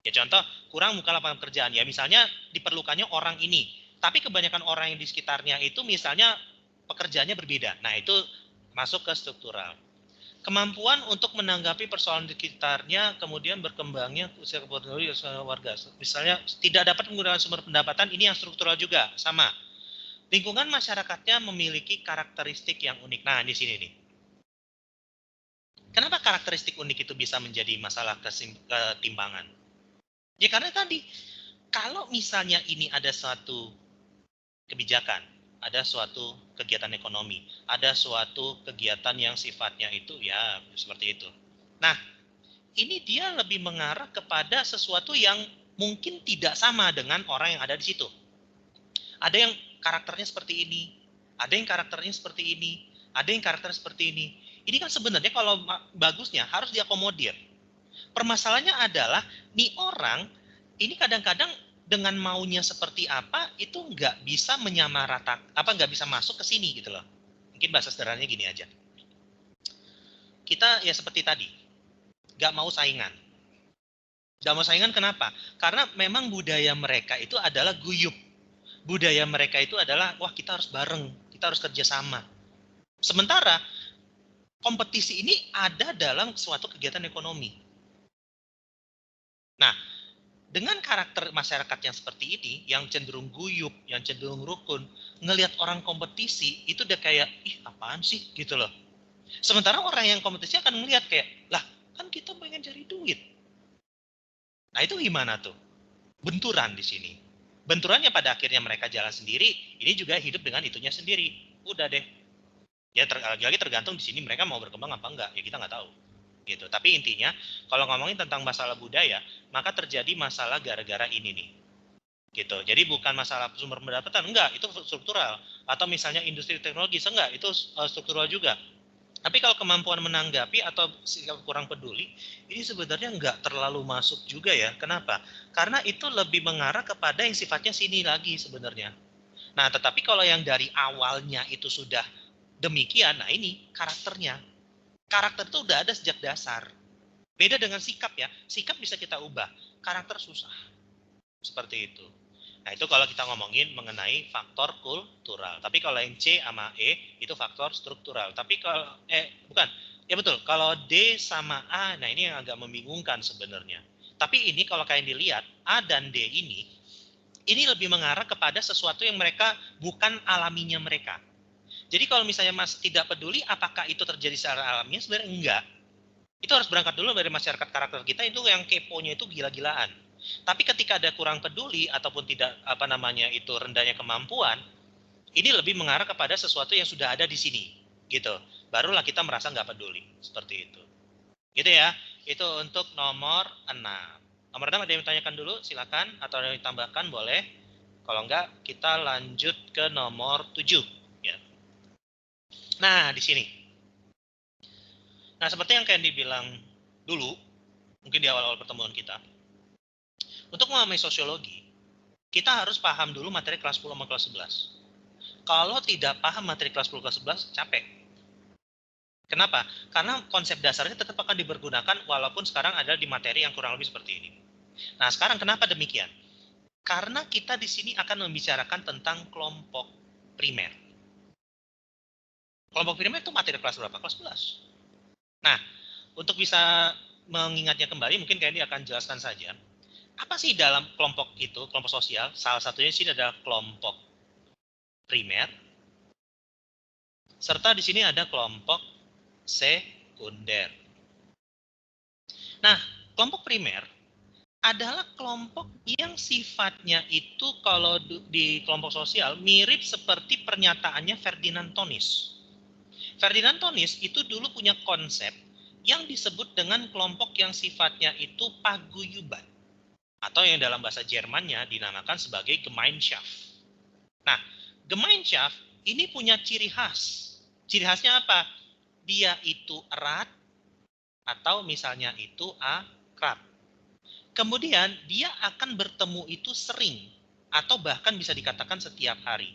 Ya contoh, kurang membuka lapangan pekerjaan. Ya misalnya diperlukannya orang ini, tapi kebanyakan orang yang di sekitarnya itu misalnya pekerjaannya berbeda. Nah itu masuk ke struktural. Kemampuan untuk menanggapi persoalan di sekitarnya, kemudian berkembangnya usia kepedulian warga. Misalnya tidak dapat menggunakan sumber pendapatan, ini yang struktural juga, sama. Lingkungan masyarakatnya memiliki karakteristik yang unik. Nah, di sini nih. Kenapa karakteristik unik itu bisa menjadi masalah ketimbangan? Ya karena tadi, kalau misalnya ini ada suatu kebijakan, ada suatu kegiatan ekonomi, ada suatu kegiatan yang sifatnya itu ya seperti itu. Nah, ini dia lebih mengarah kepada sesuatu yang mungkin tidak sama dengan orang yang ada di situ. Ada yang karakternya seperti ini, ada yang karakternya seperti ini, ada yang karakternya seperti ini. Ini kan sebenarnya kalau bagusnya harus diakomodir. Permasalahannya adalah nih orang ini kadang-kadang dengan maunya seperti apa itu nggak bisa menyamaratakan, apa nggak bisa masuk ke sini gitu loh. Mungkin bahasa sederhananya gini aja. Kita ya seperti tadi, nggak mau saingan. Nggak mau saingan kenapa? Karena memang budaya mereka itu adalah guyup. Budaya mereka itu adalah wah kita harus bareng, kita harus kerjasama. Sementara kompetisi ini ada dalam suatu kegiatan ekonomi. Nah, dengan karakter masyarakat yang seperti ini, yang cenderung guyup, yang cenderung rukun, ngelihat orang kompetisi, itu udah kayak, ih apaan sih gitu loh. Sementara orang yang kompetisi akan melihat kayak, lah kan kita pengen cari duit. Nah itu gimana tuh? Benturan di sini. Benturannya pada akhirnya mereka jalan sendiri, ini juga hidup dengan itunya sendiri. Udah deh. Ya lagi-lagi tergantung di sini mereka mau berkembang apa enggak, ya kita nggak tahu. Gitu. Tapi intinya kalau ngomongin tentang masalah budaya, maka terjadi masalah gara-gara ini nih. Gitu. Jadi bukan masalah sumber pendapatan, enggak, itu struktural. Atau misalnya industri teknologi, enggak, itu struktural juga. Tapi kalau kemampuan menanggapi atau sikap kurang peduli, ini sebenarnya nggak terlalu masuk juga ya. Kenapa? Karena itu lebih mengarah kepada yang sifatnya sini lagi sebenarnya. Nah, tetapi kalau yang dari awalnya itu sudah demikian, nah ini karakternya. Karakter itu udah ada sejak dasar. Beda dengan sikap ya. Sikap bisa kita ubah. Karakter susah. Seperti itu. Nah, itu kalau kita ngomongin mengenai faktor kultural. Tapi kalau yang C sama E itu faktor struktural. Tapi kalau bukan. Ya betul, kalau D sama A, nah ini yang agak membingungkan sebenarnya. Tapi ini kalau kalian dilihat, A dan D ini lebih mengarah kepada sesuatu yang mereka bukan alaminya mereka. Jadi kalau misalnya Mas tidak peduli apakah itu terjadi secara alamiah, sebenarnya enggak. Itu harus berangkat dulu dari masyarakat karakter kita, itu yang keponya itu gila-gilaan. Tapi ketika ada kurang peduli ataupun tidak itu rendahnya kemampuan, ini lebih mengarah kepada sesuatu yang sudah ada di sini, gitu. Barulah kita merasa nggak peduli, seperti itu. Gitu ya. Itu untuk nomor 6. Nomor 6 ada yang ditanyakan dulu, silakan, atau ada yang ditambahkan boleh. Kalau enggak, kita lanjut ke nomor 7. Ya. Nah, di sini. Nah, seperti yang Candy bilang dulu, mungkin di awal-awal pertemuan kita, untuk memahami sosiologi, kita harus paham dulu materi kelas 10 sama kelas 11. Kalau tidak paham materi kelas 10 kelas 11, capek. Kenapa? Karena konsep dasarnya tetap akan dipergunakan walaupun sekarang ada di materi yang kurang lebih seperti ini. Nah, sekarang kenapa demikian? Karena kita di sini akan membicarakan tentang kelompok primer. Kelompok primer itu materi kelas berapa? Kelas 11. Nah, untuk bisa mengingatnya kembali, mungkin Candy akan jelaskan saja. Apa sih dalam kelompok itu, kelompok sosial? Salah satunya di sini adalah kelompok primer, serta di sini ada kelompok sekunder. Nah, kelompok primer adalah kelompok yang sifatnya itu kalau di kelompok sosial mirip seperti pernyataannya Ferdinand Tonis. Ferdinand Tonis itu dulu punya konsep yang disebut dengan kelompok yang sifatnya itu paguyuban, atau yang dalam bahasa Jermannya dinamakan sebagai Gemeinschaft. Nah, Gemeinschaft ini punya ciri khas. Ciri khasnya apa? Dia itu erat atau misalnya itu akrab. Kemudian dia akan bertemu itu sering atau bahkan bisa dikatakan setiap hari.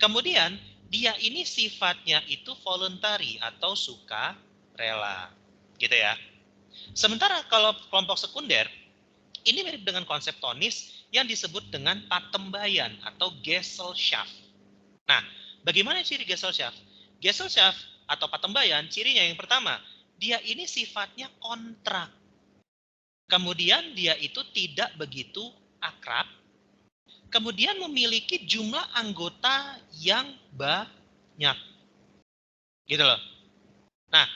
Kemudian dia ini sifatnya itu voluntary atau suka rela. Gitu ya. Sementara kalau kelompok sekunder ini mirip dengan konsep Tonis yang disebut dengan patembayan atau Gesellschaft. Nah, bagaimana ciri Gesellschaft? Gesellschaft atau patembayan, cirinya yang pertama, dia ini sifatnya kontrak. Kemudian dia itu tidak begitu akrab. Kemudian memiliki jumlah anggota yang banyak. Gitu loh. Nah,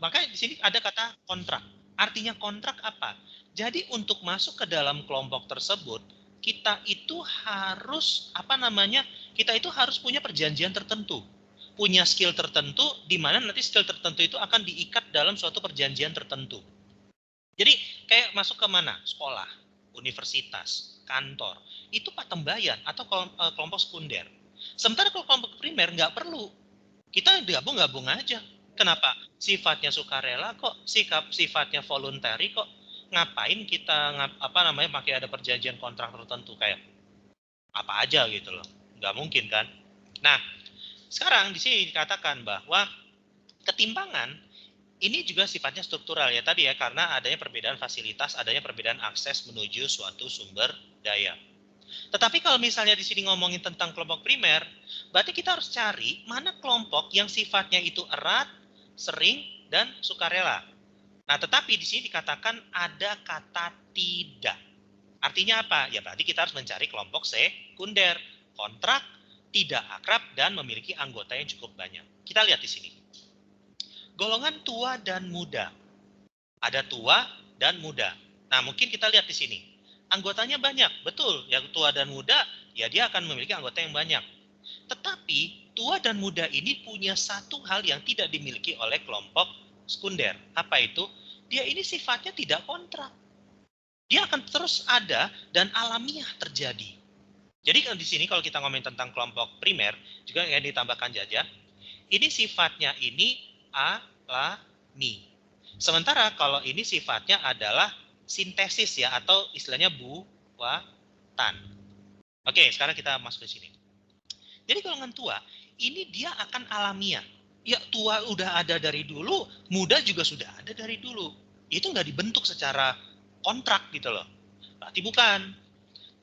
makanya di sini ada kata kontrak. Artinya kontrak apa? Jadi untuk masuk ke dalam kelompok tersebut, kita itu harus Kita itu harus punya perjanjian tertentu. Punya skill tertentu di mana nanti skill tertentu itu akan diikat dalam suatu perjanjian tertentu. Jadi kayak masuk ke mana? Sekolah, universitas, kantor. Itu patembayan atau kelompok sekunder. Sementara kalau kelompok primer nggak perlu. Kita gabung-gabung aja. Kenapa? Sifatnya sukarela kok, sifatnya voluntary kok. Ngapain kita pakai ada perjanjian kontrak tertentu kayak apa aja gitu loh. Nggak mungkin kan? Nah, sekarang di sini dikatakan bahwa ketimpangan ini juga sifatnya struktural ya tadi ya, karena adanya perbedaan fasilitas, adanya perbedaan akses menuju suatu sumber daya. Tetapi kalau misalnya di sini ngomongin tentang kelompok primer, berarti kita harus cari mana kelompok yang sifatnya itu erat, sering, dan sukarela. Nah, tetapi di sini dikatakan ada kata tidak. Artinya apa? Ya berarti kita harus mencari kelompok sekunder, kontrak, tidak akrab, dan memiliki anggota yang cukup banyak. Kita lihat di sini. Golongan tua dan muda. Ada tua dan muda. Nah, mungkin kita lihat di sini. Anggotanya banyak, betul. Yang tua dan muda, ya dia akan memiliki anggota yang banyak. Tetapi, tua dan muda ini punya satu hal yang tidak dimiliki oleh kelompok sekunder. Apa itu? Dia ini sifatnya tidak kontrak. Dia akan terus ada dan alamiah terjadi. Jadi di sini kalau kita ngomongin tentang kelompok primer, juga yang ditambahkan Jaja, ini sifatnya ini alami. Sementara kalau ini sifatnya adalah sintesis ya, atau istilahnya buatan. Oke, sekarang kita masuk ke sini. Jadi golongan tua, ini dia akan alamiah. Ya tua udah ada dari dulu, muda juga sudah ada dari dulu. Itu nggak dibentuk secara kontrak gitu loh. Berarti bukan.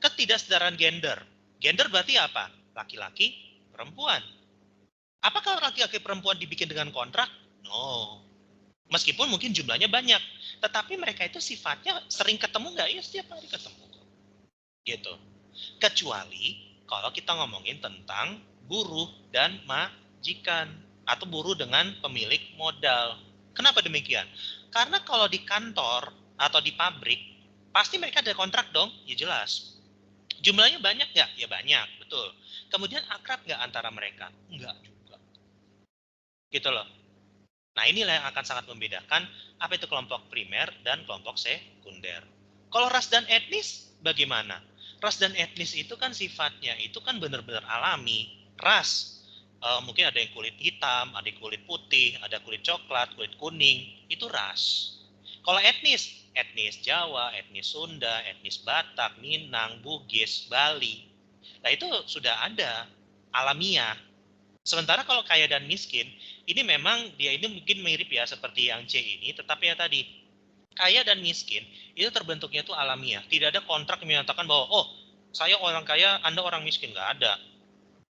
Ketidaksetaraan gender. Gender berarti apa? Laki-laki, perempuan. Apakah laki-laki perempuan dibikin dengan kontrak? No. Meskipun mungkin jumlahnya banyak, tetapi mereka itu sifatnya sering ketemu nggak? Ya setiap hari ketemu. Gitu. Kecuali kalau kita ngomongin tentang buruh dan majikan atau buruh dengan pemilik modal. Kenapa demikian? Karena kalau di kantor atau di pabrik, pasti mereka ada kontrak dong, ya jelas. Jumlahnya banyak nggak? Ya banyak, betul. Kemudian akrab nggak antara mereka? Enggak juga. Gitu loh. Nah inilah yang akan sangat membedakan apa itu kelompok primer dan kelompok sekunder. Kalau ras dan etnis bagaimana? Ras dan etnis itu kan sifatnya itu kan benar-benar alami. Ras, mungkin ada yang kulit hitam, ada yang kulit putih, ada kulit coklat, kulit kuning, itu ras. Kalau etnis, etnis Jawa, etnis Sunda, etnis Batak, Minang, Bugis, Bali, nah itu sudah ada alamiah. Sementara kalau kaya dan miskin, ini memang dia ini mungkin mirip ya seperti yang C ini, tetapi ya tadi, kaya dan miskin itu terbentuknya itu alamiah. Tidak ada kontrak yang menyatakan bahwa, oh saya orang kaya, Anda orang miskin. Nggak ada.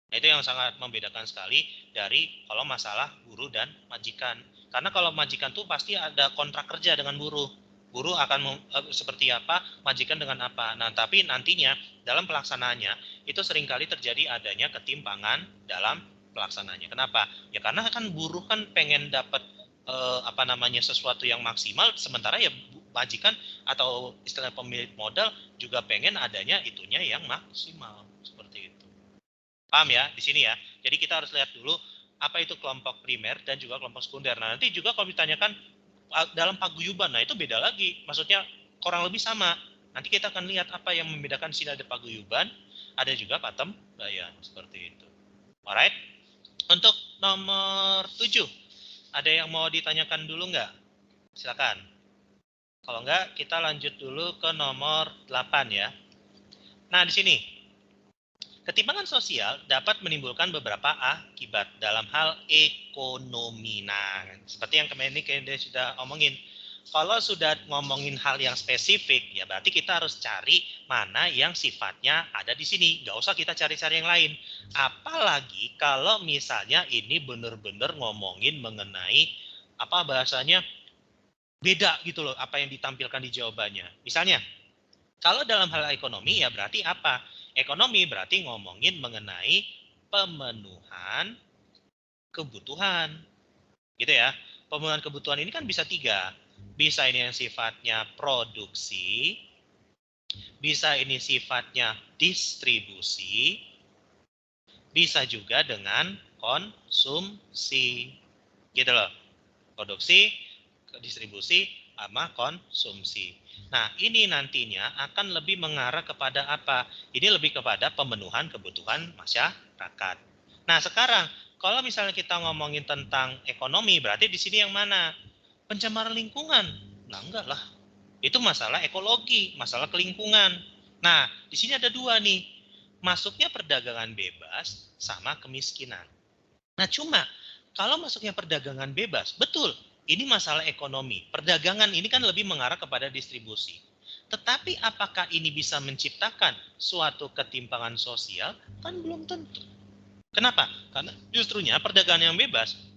Nah itu yang sangat membedakan sekali dari kalau masalah buruh dan majikan. Karena kalau majikan tuh pasti ada kontrak kerja dengan buruh. Buruh akan seperti apa, majikan dengan apa. Nah tapi nantinya dalam pelaksanaannya itu seringkali terjadi adanya ketimpangan dalam pelaksananya. Kenapa? Ya karena kan buruh kan pengen dapat apa namanya sesuatu yang maksimal, sementara ya majikan atau istilah pemilik modal juga pengen adanya itunya yang maksimal seperti itu. Paham ya di sini ya. Jadi kita harus lihat dulu apa itu kelompok primer dan juga kelompok sekunder. Nah nanti juga kalau ditanyakan dalam paguyuban, nah itu beda lagi. Maksudnya kurang lebih sama. Nanti kita akan lihat apa yang membedakan sini ada paguyuban, ada juga patem bayan seperti itu. Alright. Untuk nomor 7, ada yang mau ditanyakan dulu nggak? Silakan. Kalau nggak, kita lanjut dulu ke nomor 8 ya. Nah, di sini, ketimpangan sosial dapat menimbulkan beberapa akibat dalam hal ekonomi. Nah, seperti yang kemarin ini kita sudah omongin. Kalau sudah ngomongin hal yang spesifik, ya berarti kita harus cari mana yang sifatnya ada di sini. Nggak usah kita cari-cari yang lain. Apalagi kalau misalnya ini benar-benar ngomongin mengenai apa bahasanya beda gitu loh apa yang ditampilkan di jawabannya. Misalnya, kalau dalam hal ekonomi ya berarti apa? Ekonomi berarti ngomongin mengenai pemenuhan kebutuhan. Gitu ya. Pemenuhan kebutuhan ini kan bisa 3. Bisa ini yang sifatnya produksi, bisa ini sifatnya distribusi, bisa juga dengan konsumsi. Gitu loh. Produksi, distribusi, sama konsumsi. Nah, ini nantinya akan lebih mengarah kepada apa? Ini lebih kepada pemenuhan kebutuhan masyarakat. Nah, sekarang kalau misalnya kita ngomongin tentang ekonomi, berarti di sini yang mana? Pencemaran lingkungan. Nah, enggak lah. Itu masalah ekologi, masalah kelingkungan. Nah, di sini ada 2 nih. Masuknya perdagangan bebas sama kemiskinan. Nah, cuma kalau masuknya perdagangan bebas, betul, ini masalah ekonomi. Perdagangan ini kan lebih mengarah kepada distribusi. Tetapi apakah ini bisa menciptakan suatu ketimpangan sosial? Kan belum tentu. Kenapa? Karena justrunya perdagangan yang bebas,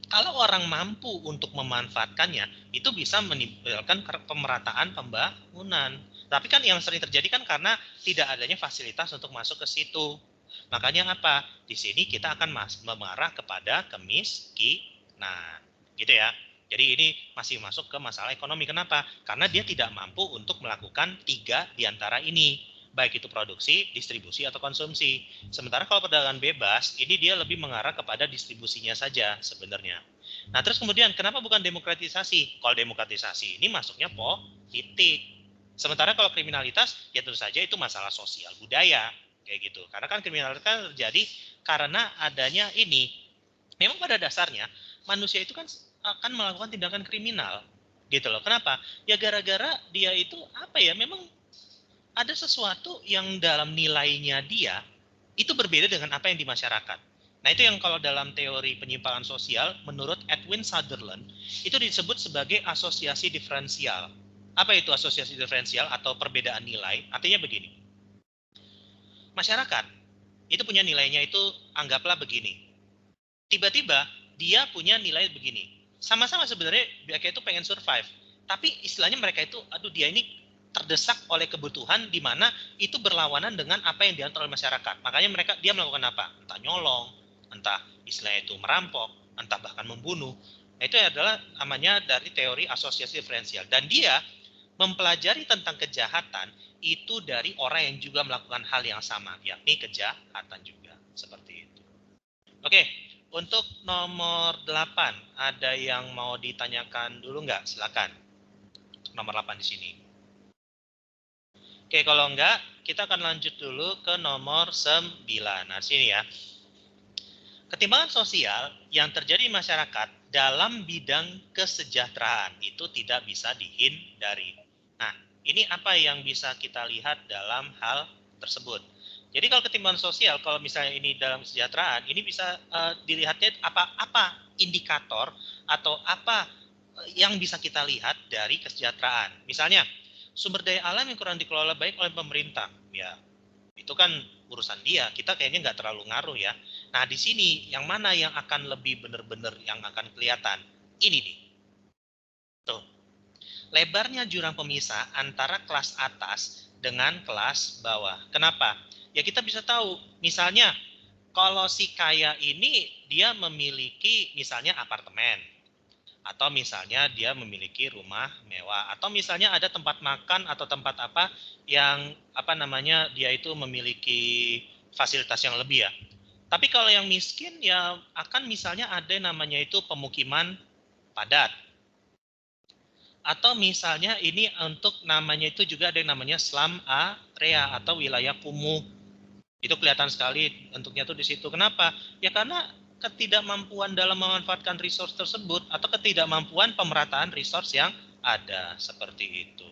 kalau orang mampu untuk memanfaatkannya, itu bisa menimbulkan pemerataan pembangunan. Tapi kan yang sering terjadi kan karena tidak adanya fasilitas untuk masuk ke situ. Makanya apa? Di sini kita akan mengarah kepada kemiskinan. Gitu ya. Jadi ini masih masuk ke masalah ekonomi. Kenapa? Karena dia tidak mampu untuk melakukan 3 di antara ini, baik itu produksi, distribusi, atau konsumsi. Sementara kalau perdagangan bebas, ini dia lebih mengarah kepada distribusinya saja sebenarnya. Nah, terus kemudian kenapa bukan demokratisasi? Kalau demokratisasi ini masuknya politik. Sementara kalau kriminalitas, ya tentu saja itu masalah sosial budaya, kayak gitu. Karena kan kriminalitas kan terjadi karena adanya ini. Memang pada dasarnya manusia itu kan akan melakukan tindakan kriminal, gitu loh. Kenapa? Ya gara-gara dia itu apa ya? Memang ada sesuatu yang dalam nilainya dia itu berbeda dengan apa yang di masyarakat. Nah, itu yang kalau dalam teori penyimpangan sosial, menurut Edwin Sutherland, itu disebut sebagai asosiasi diferensial. Apa itu asosiasi diferensial atau perbedaan nilai? Artinya begini, masyarakat itu punya nilainya itu anggaplah begini. Tiba-tiba dia punya nilai begini. Sama-sama sebenarnya mereka itu pengen survive. Tapi istilahnya mereka itu, aduh dia ini terdesak oleh kebutuhan di mana itu berlawanan dengan apa yang diantar oleh masyarakat. Makanya dia melakukan apa? Entah nyolong, entah istilahnya itu merampok, entah bahkan membunuh. Nah, itu adalah namanya dari teori asosiasi diferensial. Dan dia mempelajari tentang kejahatan itu dari orang yang juga melakukan hal yang sama, yakni kejahatan juga. Seperti itu. Oke, untuk nomor 8, ada yang mau ditanyakan dulu nggak? Silakan. Nomor 8 di sini. Oke, kalau enggak, kita akan lanjut dulu ke nomor 9. Nah, sini ya. Ketimpangan sosial yang terjadi di masyarakat dalam bidang kesejahteraan itu tidak bisa dihindari. Nah, ini apa yang bisa kita lihat dalam hal tersebut? Jadi kalau ketimpangan sosial, kalau misalnya ini dalam kesejahteraan, ini bisa dilihatnya apa indikator atau apa yang bisa kita lihat dari kesejahteraan. Misalnya, sumber daya alam yang kurang dikelola baik oleh pemerintah. Ya, itu kan urusan dia, kita kayaknya nggak terlalu ngaruh ya. Nah, di sini yang mana yang akan lebih benar-benar yang akan kelihatan? Ini nih, tuh, lebarnya jurang pemisah antara kelas atas dengan kelas bawah. Kenapa? Ya kita bisa tahu, misalnya kalau si kaya ini dia memiliki misalnya apartemen, atau misalnya dia memiliki rumah mewah, atau misalnya ada tempat makan atau tempat apa yang apa namanya dia itu memiliki fasilitas yang lebih ya. Tapi kalau yang miskin ya akan misalnya ada namanya itu pemukiman padat. Atau misalnya ini untuk namanya itu juga ada yang namanya slum area atau wilayah kumuh. Itu kelihatan sekali bentuknya tuh di situ. Kenapa? Ya karena ketidakmampuan dalam memanfaatkan resource tersebut atau ketidakmampuan pemerataan resource yang ada seperti itu.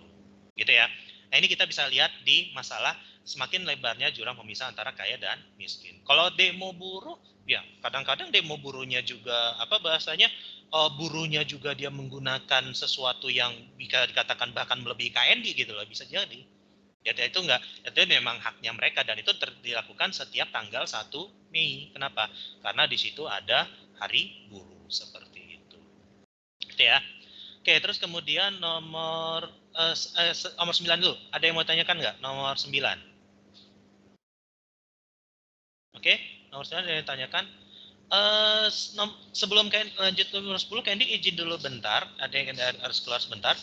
Gitu ya. Nah, ini kita bisa lihat di masalah semakin lebarnya jurang pemisah antara kaya dan miskin. Kalau demo buruh, ya kadang-kadang demo buruhnya juga apa bahasanya buruhnya juga dia menggunakan sesuatu yang bisa dikatakan bahkan melebihi KND gitu loh, bisa jadi. Ya itu enggak, itu memang haknya mereka dan itu dilakukan setiap tanggal 1 Mei. Kenapa? Karena di situ ada hari buruh seperti itu. Gitu ya. Oke, terus kemudian nomor 9 dulu. Ada yang mau tanyakan nggak? Nomor 9. Oke, nomor 9 ada yang tanyakan. Sebelum lanjut ke nomor 10, Candy izin dulu bentar. Ada yang harus keluar sebentar.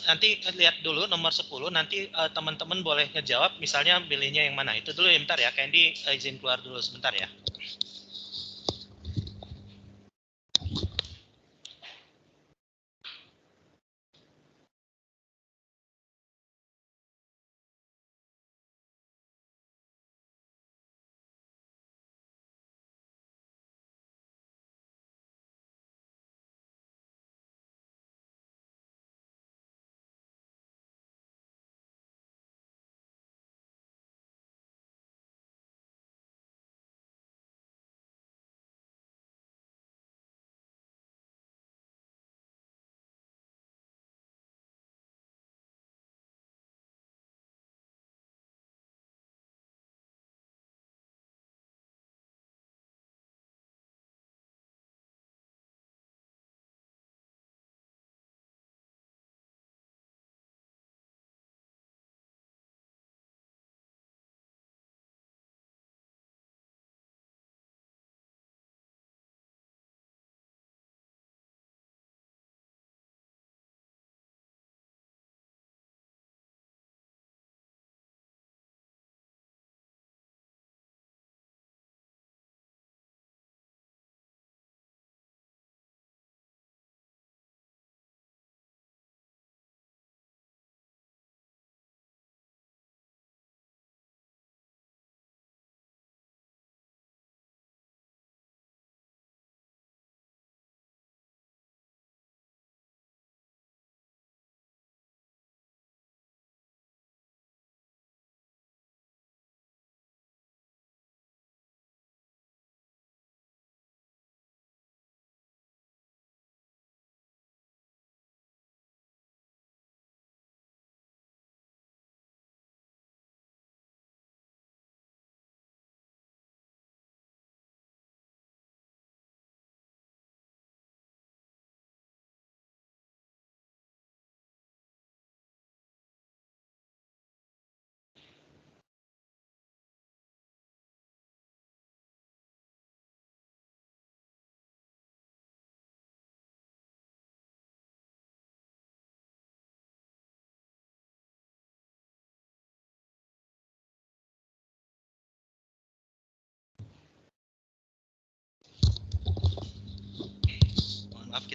Nanti lihat dulu nomor 10. Nanti teman-teman boleh ngejawab. Misalnya pilihnya yang mana. Itu dulu ya bentar ya. Candy izin keluar dulu sebentar ya.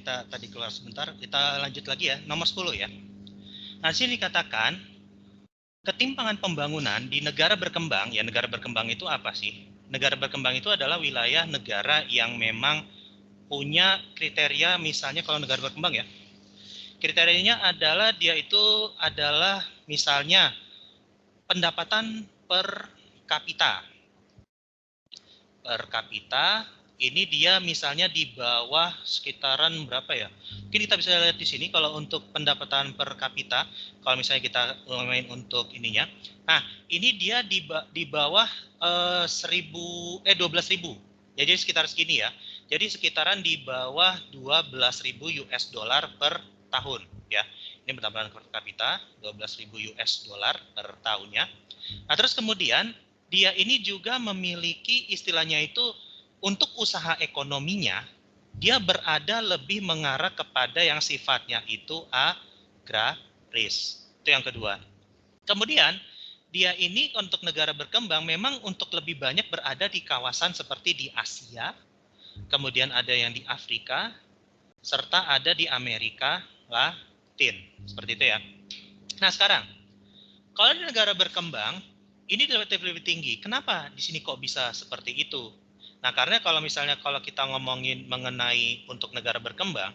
kita tadi keluar sebentar, kita lanjut lagi ya, nomor 10 ya. Nah, sini dikatakan ketimpangan pembangunan di negara berkembang, ya negara berkembang itu apa sih? Negara berkembang itu adalah wilayah negara yang memang punya kriteria, misalnya kalau negara berkembang ya, kriterianya adalah dia itu adalah misalnya pendapatan per kapita. Per kapita ini dia misalnya di bawah sekitaran berapa ya? Mungkin kita bisa lihat di sini kalau untuk pendapatan per kapita, kalau misalnya kita main untuk ininya. Nah, ini dia di bawah 12.000. Ya, jadi sekitar segini ya. Jadi sekitaran di bawah 12.000 US dollar per tahun ya. Ini pendapatan per kapita 12.000 US dollar per tahunnya. Nah, terus kemudian dia ini juga memiliki istilahnya itu untuk usaha ekonominya, dia berada lebih mengarah kepada yang sifatnya itu agraris. Itu yang kedua. Kemudian, dia ini untuk negara berkembang memang untuk lebih banyak berada di kawasan seperti di Asia, kemudian ada yang di Afrika, serta ada di Amerika Latin. Seperti itu ya. Nah, sekarang, kalau di negara berkembang, ini relatif lebih tinggi. Kenapa di sini kok bisa seperti itu? Nah, karena kalau misalnya kalau kita ngomongin mengenai untuk negara berkembang,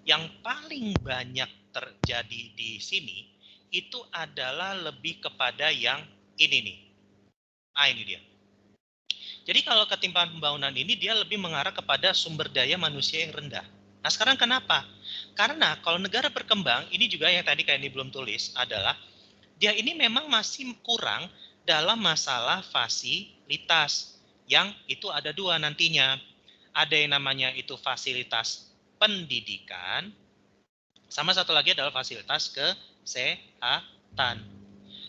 yang paling banyak terjadi di sini itu adalah lebih kepada yang ini nih. Ah, ini dia. Jadi kalau ketimpangan pembangunan ini dia lebih mengarah kepada sumber daya manusia yang rendah. Nah, sekarang kenapa? Karena kalau negara berkembang, ini juga yang tadi kayak ini belum tulis adalah dia ini memang masih kurang dalam masalah fasilitas yang itu ada dua nantinya. Ada yang namanya itu fasilitas pendidikan, sama satu lagi adalah fasilitas kesehatan.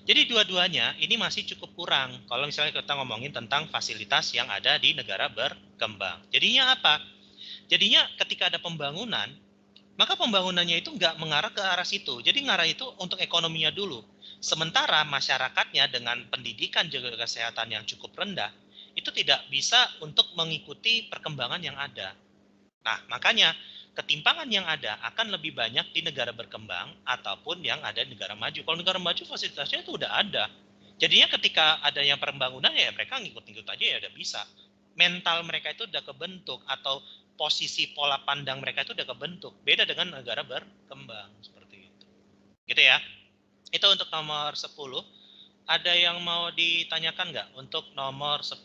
Jadi dua-duanya ini masih cukup kurang kalau misalnya kita ngomongin tentang fasilitas yang ada di negara berkembang. Jadinya apa? Jadinya ketika ada pembangunan, maka pembangunannya itu nggak mengarah ke arah situ. Jadi ngarah itu untuk ekonominya dulu. Sementara masyarakatnya dengan pendidikan juga kesehatan yang cukup rendah, itu tidak bisa untuk mengikuti perkembangan yang ada. Nah, makanya ketimpangan yang ada akan lebih banyak di negara berkembang ataupun yang ada di negara maju. Kalau negara maju fasilitasnya itu udah ada. Jadinya ketika ada yang pembangunan ya mereka ngikut-ngikut aja ya udah bisa. Mental mereka itu udah kebentuk atau posisi pola pandang mereka itu udah kebentuk. Beda dengan negara berkembang seperti itu. Gitu ya. Itu untuk nomor 10. Ada yang mau ditanyakan nggak untuk nomor 10?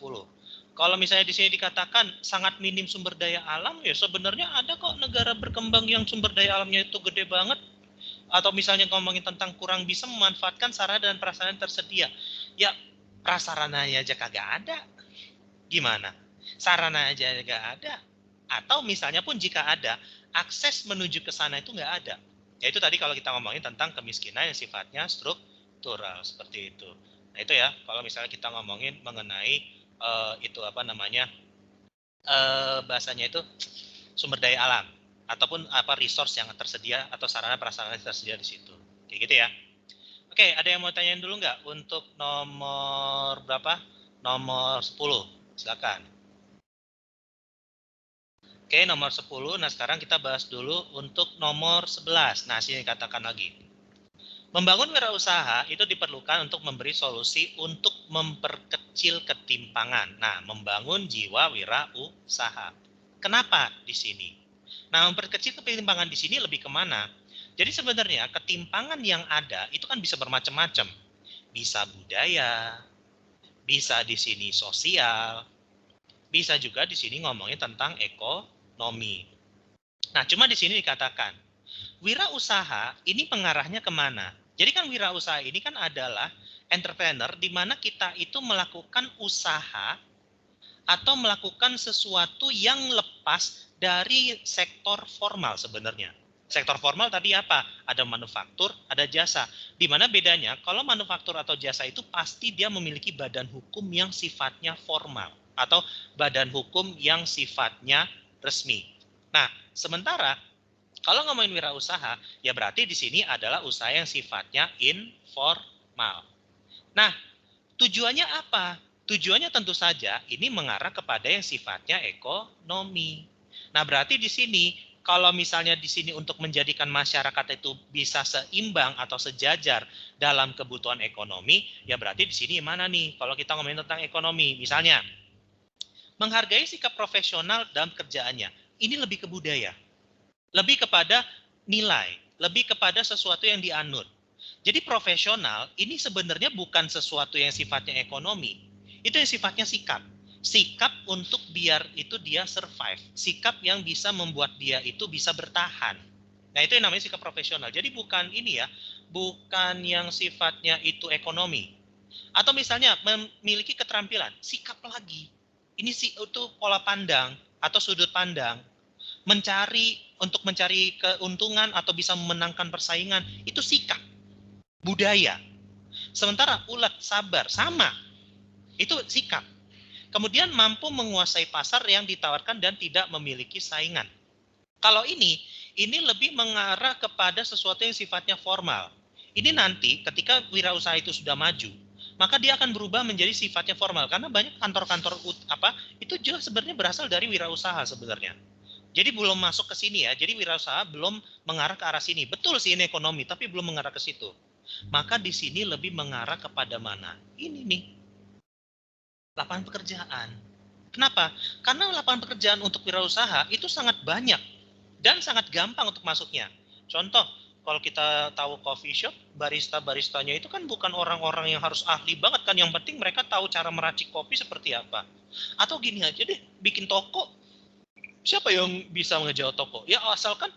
Kalau misalnya di sini dikatakan sangat minim sumber daya alam, ya sebenarnya ada kok negara berkembang yang sumber daya alamnya itu gede banget. Atau misalnya ngomongin tentang kurang bisa memanfaatkan sarana dan prasarana yang tersedia. Ya, prasarananya aja kagak ada. Gimana? Sarana aja nggak ada. Atau misalnya pun jika ada, akses menuju ke sana itu nggak ada. Ya itu tadi kalau kita ngomongin tentang kemiskinan yang sifatnya struktural seperti itu. Nah itu ya kalau misalnya kita ngomongin mengenai itu apa namanya bahasanya itu sumber daya alam ataupun apa resource yang tersedia atau sarana prasarana yang tersedia di situ. Kayak gitu ya. Oke, ada yang mau tanyain dulu nggak untuk nomor berapa? Nomor 10. Silakan. Oke, nomor 10. Nah, sekarang kita bahas dulu untuk nomor 11. Nah, sini katakan lagi. Membangun wirausaha itu diperlukan untuk memberi solusi untuk memperkecil ketimpangan. Nah, membangun jiwa wirausaha. Kenapa di sini? Nah, memperkecil ketimpangan di sini lebih kemana? Jadi sebenarnya ketimpangan yang ada itu kan bisa bermacam-macam. Bisa budaya, bisa di sini sosial, bisa juga di sini ngomongin tentang ekonomi. Nah, cuma di sini dikatakan wirausaha ini pengarahnya kemana? Jadi kan wirausaha ini kan adalah entrepreneur di mana kita itu melakukan usaha atau melakukan sesuatu yang lepas dari sektor formal sebenarnya. Sektor formal tadi apa? Ada manufaktur, ada jasa. Di mana bedanya? Kalau manufaktur atau jasa itu pasti dia memiliki badan hukum yang sifatnya formal atau badan hukum yang sifatnya resmi. Nah, sementara kalau ngomongin wirausaha, ya berarti di sini adalah usaha yang sifatnya informal. Nah, tujuannya apa? Tujuannya tentu saja ini mengarah kepada yang sifatnya ekonomi. Nah, berarti di sini kalau misalnya di sini untuk menjadikan masyarakat itu bisa seimbang atau sejajar dalam kebutuhan ekonomi, ya berarti di sini mana nih? Kalau kita ngomongin tentang ekonomi, misalnya menghargai sikap profesional dalam kerjaannya. Ini lebih ke budaya, lebih kepada nilai, lebih kepada sesuatu yang dianut. Jadi profesional ini sebenarnya bukan sesuatu yang sifatnya ekonomi, itu yang sifatnya sikap. Sikap untuk biar itu dia survive, sikap yang bisa membuat dia itu bisa bertahan. Nah itu yang namanya sikap profesional. Jadi bukan ini ya, bukan yang sifatnya itu ekonomi. Atau misalnya memiliki keterampilan, sikap lagi. Ini sih itu pola pandang atau sudut pandang. Untuk mencari keuntungan atau bisa memenangkan persaingan, itu sikap, budaya. Sementara ulet, sabar, sama. Itu sikap. Kemudian mampu menguasai pasar yang ditawarkan dan tidak memiliki saingan. Kalau ini lebih mengarah kepada sesuatu yang sifatnya formal. Ini nanti ketika wirausaha itu sudah maju, maka dia akan berubah menjadi sifatnya formal karena banyak kantor-kantor itu juga sebenarnya berasal dari wirausaha sebenarnya. Jadi belum masuk ke sini ya. Jadi wirausaha belum mengarah ke arah sini. Betul sih ini ekonomi, tapi belum mengarah ke situ. Maka di sini lebih mengarah kepada mana? Ini nih, lapangan pekerjaan. Kenapa? Karena lapangan pekerjaan untuk wirausaha itu sangat banyak dan sangat gampang untuk masuknya. Contoh, kalau kita tahu coffee shop, barista-baristanya itu kan bukan orang-orang yang harus ahli banget kan. Yang penting mereka tahu cara meracik kopi seperti apa. Atau gini aja deh, bikin toko. Siapa yang bisa ngejawab toko? Ya asalkan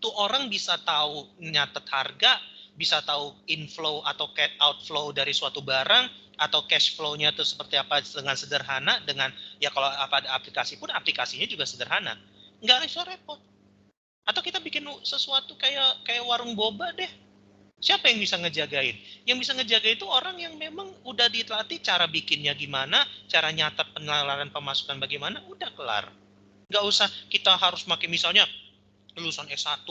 tuh orang bisa tahu nyatet harga, bisa tahu inflow atau outflow dari suatu barang, atau cash flow-nya itu seperti apa dengan sederhana, dengan ya kalau apa ada aplikasi pun aplikasinya juga sederhana, nggak repot. Atau kita bikin sesuatu kayak warung boba deh, siapa yang bisa ngejagain? Yang bisa ngejaga itu orang yang memang udah dilatih cara bikinnya gimana, cara nyatet pengeluaran pemasukan bagaimana, udah kelar. Nggak usah kita harus pakai misalnya lulusan S1,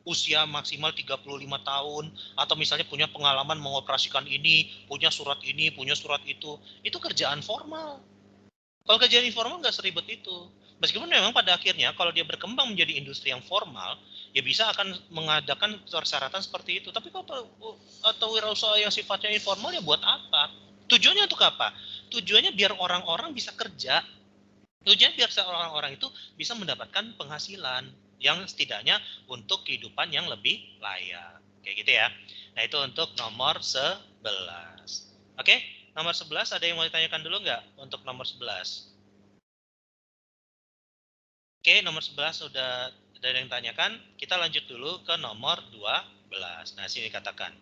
usia maksimal 35 tahun, atau misalnya punya pengalaman mengoperasikan ini, punya surat ini, punya surat itu kerjaan formal. Kalau kerjaan informal nggak seribet itu. Meskipun memang pada akhirnya kalau dia berkembang menjadi industri yang formal, ya bisa akan mengadakan persyaratan seperti itu. Tapi kalau atau wirausaha yang sifatnya informal ya buat apa? Tujuannya untuk apa? Tujuannya biar orang-orang bisa kerja. Tujuannya biar orang-orang itu bisa mendapatkan penghasilan yang setidaknya untuk kehidupan yang lebih layak. Kayak gitu ya. Nah itu untuk nomor 11. Oke, nomor 11 ada yang mau ditanyakan dulu nggak untuk nomor 11? Oke, nomor 11 sudah ada yang tanyakan. Kita lanjut dulu ke nomor 12. Nah, sini katakan.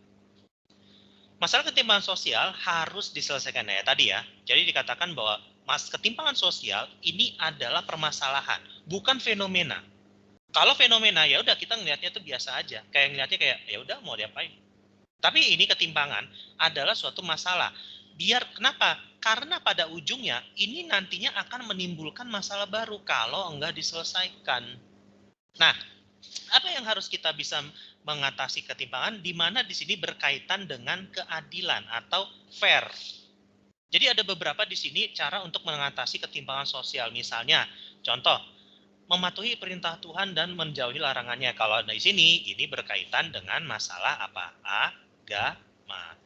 Masalah ketimpangan sosial harus diselesaikan ya tadi ya. Jadi dikatakan bahwa ketimpangan sosial ini adalah permasalahan, bukan fenomena. Kalau fenomena ya udah kita ngelihatnya itu biasa aja, kayak ngelihatnya kayak ya udah mau diapain. Tapi ini ketimpangan adalah suatu masalah. Kenapa? Karena pada ujungnya ini nantinya akan menimbulkan masalah baru kalau enggak diselesaikan. Nah, apa yang harus kita bisa mengatasi ketimpangan di mana di sini berkaitan dengan keadilan atau fair. Jadi ada beberapa di sini cara untuk mengatasi ketimpangan sosial. Misalnya, contoh, mematuhi perintah Tuhan dan menjauhi larangannya. Kalau di sini, ini berkaitan dengan masalah apa? Agama.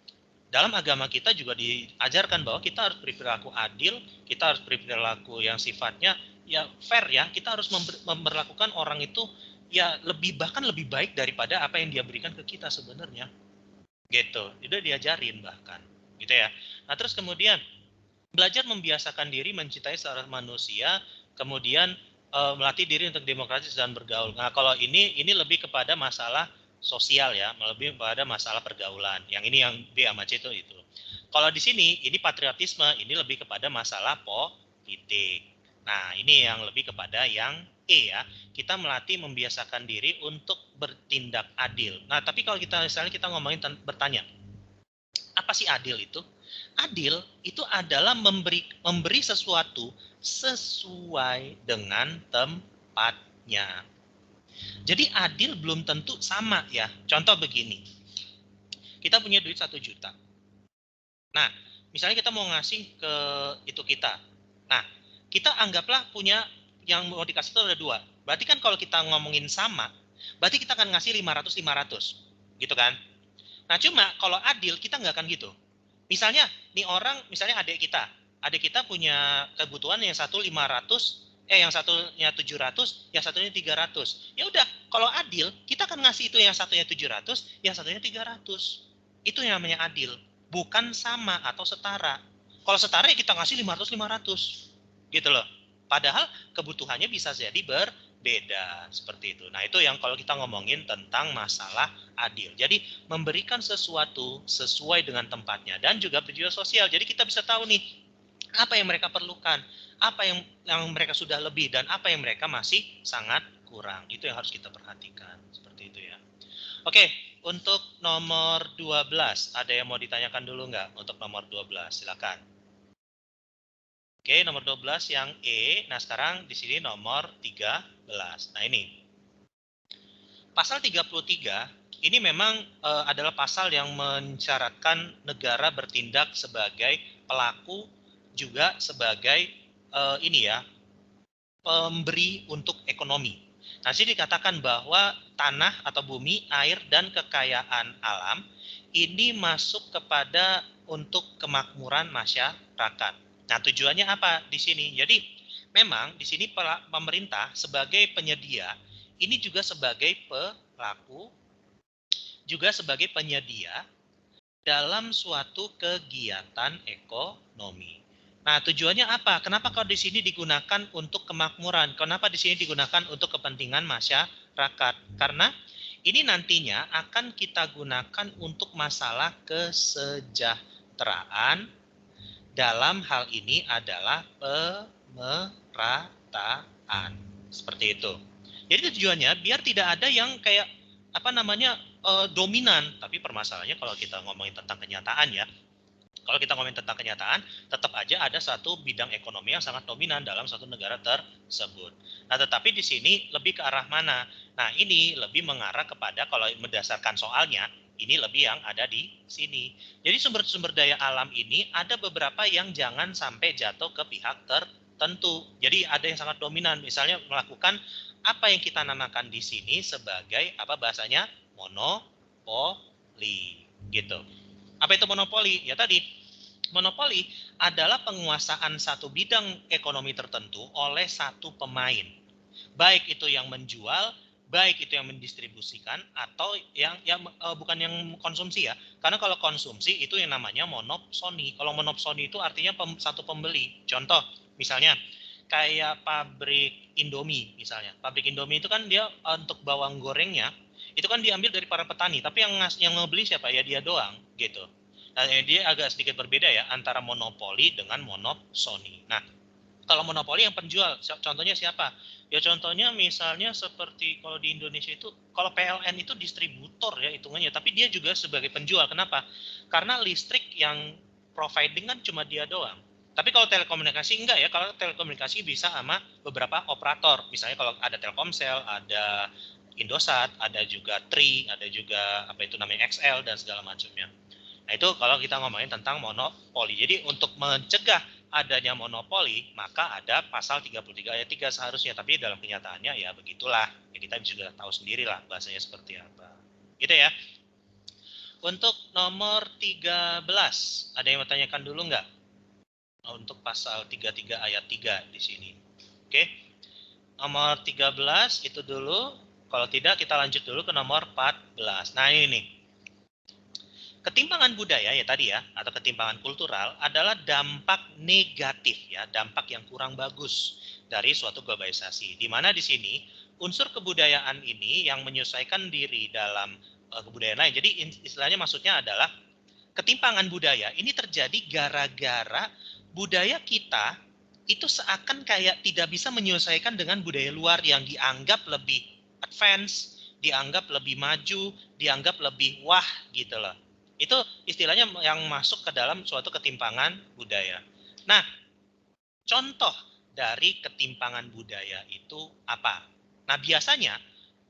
Dalam agama kita juga diajarkan bahwa kita harus berperilaku adil, kita harus berperilaku yang sifatnya ya fair ya. Kita harus memperlakukan orang itu ya bahkan lebih baik daripada apa yang dia berikan ke kita sebenarnya. Gitu. Itu diajarin bahkan. Gitu ya. Nah, terus kemudian belajar membiasakan diri mencintai seorang manusia, kemudian melatih diri untuk demokratis dan bergaul. Nah, kalau ini lebih kepada masalah sosial ya, lebih kepada masalah pergaulan. Yang ini yang B sama C itu. Kalau di sini ini patriotisme, ini lebih kepada masalah politik. Nah, ini yang lebih kepada yang E ya. Kita melatih membiasakan diri untuk bertindak adil. Nah, tapi kalau misalnya kita ngomongin bertanya, apa sih adil itu? Adil itu adalah memberi sesuatu sesuai dengan tempatnya. Jadi adil belum tentu sama ya. Contoh begini, kita punya duit 1 juta. Nah, misalnya kita mau ngasih ke kita. Nah, kita anggaplah punya yang mau dikasih itu ada 2. Berarti kan kalau kita ngomongin sama, berarti kita akan ngasih 500-500. Gitu kan? Nah cuma kalau adil kita nggak akan gitu. Misalnya nih orang, misalnya adik kita punya kebutuhan yang satu 500, yang satunya 700, yang satunya 300. Ya udah, kalau adil kita akan ngasih itu yang satunya 700, yang satunya 300. Itu yang namanya adil, bukan sama atau setara. Kalau setara ya kita ngasih 500-500. Gitu loh. Padahal kebutuhannya bisa jadi berbeda seperti itu. Nah, itu yang kalau kita ngomongin tentang masalah adil. Jadi memberikan sesuatu sesuai dengan tempatnya dan juga berjiwa sosial. Jadi kita bisa tahu nih apa yang mereka perlukan, apa yang mereka sudah lebih dan apa yang mereka masih sangat kurang. Itu yang harus kita perhatikan. Seperti itu ya. Oke, untuk nomor 12 ada yang mau ditanyakan dulu nggak untuk nomor 12? Silakan. Oke, nomor 12 yang E. Nah, sekarang di sini nomor 13. Nah, ini. Pasal 33 ini memang adalah pasal yang mensyaratkan negara bertindak sebagai pelaku juga sebagai pemberi untuk ekonomi. Nah, sini dikatakan bahwa tanah atau bumi, air dan kekayaan alam ini masuk kepada untuk kemakmuran masyarakat. Nah, tujuannya apa di sini? Jadi, memang di sini pemerintah sebagai penyedia, ini juga sebagai pelaku, juga sebagai penyedia dalam suatu kegiatan ekonomi. Nah, tujuannya apa? Kenapa kalau di sini digunakan untuk kemakmuran? Kenapa di sini digunakan untuk kepentingan masyarakat? Karena ini nantinya akan kita gunakan untuk masalah kesejahteraan. Dalam hal ini adalah pemerataan. Seperti itu. Jadi tujuannya biar tidak ada yang kayak dominan. Tapi permasalahannya kalau kita ngomongin tentang kenyataan ya, kalau kita ngomongin tentang kenyataan, tetap aja ada satu bidang ekonomi yang sangat dominan dalam satu negara tersebut. Nah, tetapi di sini lebih ke arah mana? Nah, ini lebih mengarah kepada, kalau berdasarkan soalnya, ini lebih yang ada di sini. Jadi sumber-sumber daya alam ini ada beberapa yang jangan sampai jatuh ke pihak tertentu. Jadi ada yang sangat dominan, misalnya melakukan apa yang kita namakan di sini sebagai apa bahasanya monopoli, gitu. Apa itu monopoli? Ya tadi, monopoli adalah penguasaan satu bidang ekonomi tertentu oleh satu pemain. Baik itu yang menjual, baik itu yang mendistribusikan, atau bukan yang konsumsi ya. Karena kalau konsumsi itu yang namanya monopsoni. Kalau monopsoni itu artinya satu pembeli. Contoh, misalnya kayak pabrik Indomie misalnya. Pabrik Indomie itu kan dia untuk bawang gorengnya itu kan diambil dari para petani, tapi yang ngebeli siapa? Ya dia doang gitu. Nah, dia agak sedikit berbeda ya antara monopoli dengan monopsoni. Nah, kalau monopoli yang penjual, contohnya siapa? Ya contohnya misalnya seperti kalau di Indonesia itu, kalau PLN itu distributor ya hitungannya, tapi dia juga sebagai penjual. Kenapa? Karena listrik yang providing kan cuma dia doang. Tapi kalau telekomunikasi enggak ya, kalau telekomunikasi bisa sama beberapa operator. Misalnya kalau ada Telkomsel, ada Indosat, ada juga Tri, ada juga apa itu namanya XL dan segala macamnya. Nah, itu kalau kita ngomongin tentang monopoli. Jadi untuk mencegah adanya monopoli, maka ada pasal 33 ayat 3 seharusnya. Tapi dalam kenyataannya ya begitulah. Ya kita juga tahu sendiri lah bahasanya seperti apa. Gitu ya. Untuk nomor 13, ada yang mau tanyakan dulu nggak? Untuk pasal 33 ayat 3 di sini. Oke. Nomor 13 itu dulu. Kalau tidak kita lanjut dulu ke nomor 14. Nah ini nih. Ketimpangan budaya ya tadi ya, atau ketimpangan kultural adalah dampak negatif ya, dampak yang kurang bagus dari suatu globalisasi. Di mana di sini unsur kebudayaan ini yang menyesuaikan diri dalam kebudayaan lain. Jadi istilahnya maksudnya adalah ketimpangan budaya ini terjadi gara-gara budaya kita itu seakan kayak tidak bisa menyesuaikan dengan budaya luar yang dianggap lebih advance, dianggap lebih maju, dianggap lebih wah gitu loh. Itu istilahnya yang masuk ke dalam suatu ketimpangan budaya. Nah, contoh dari ketimpangan budaya itu apa? Nah, biasanya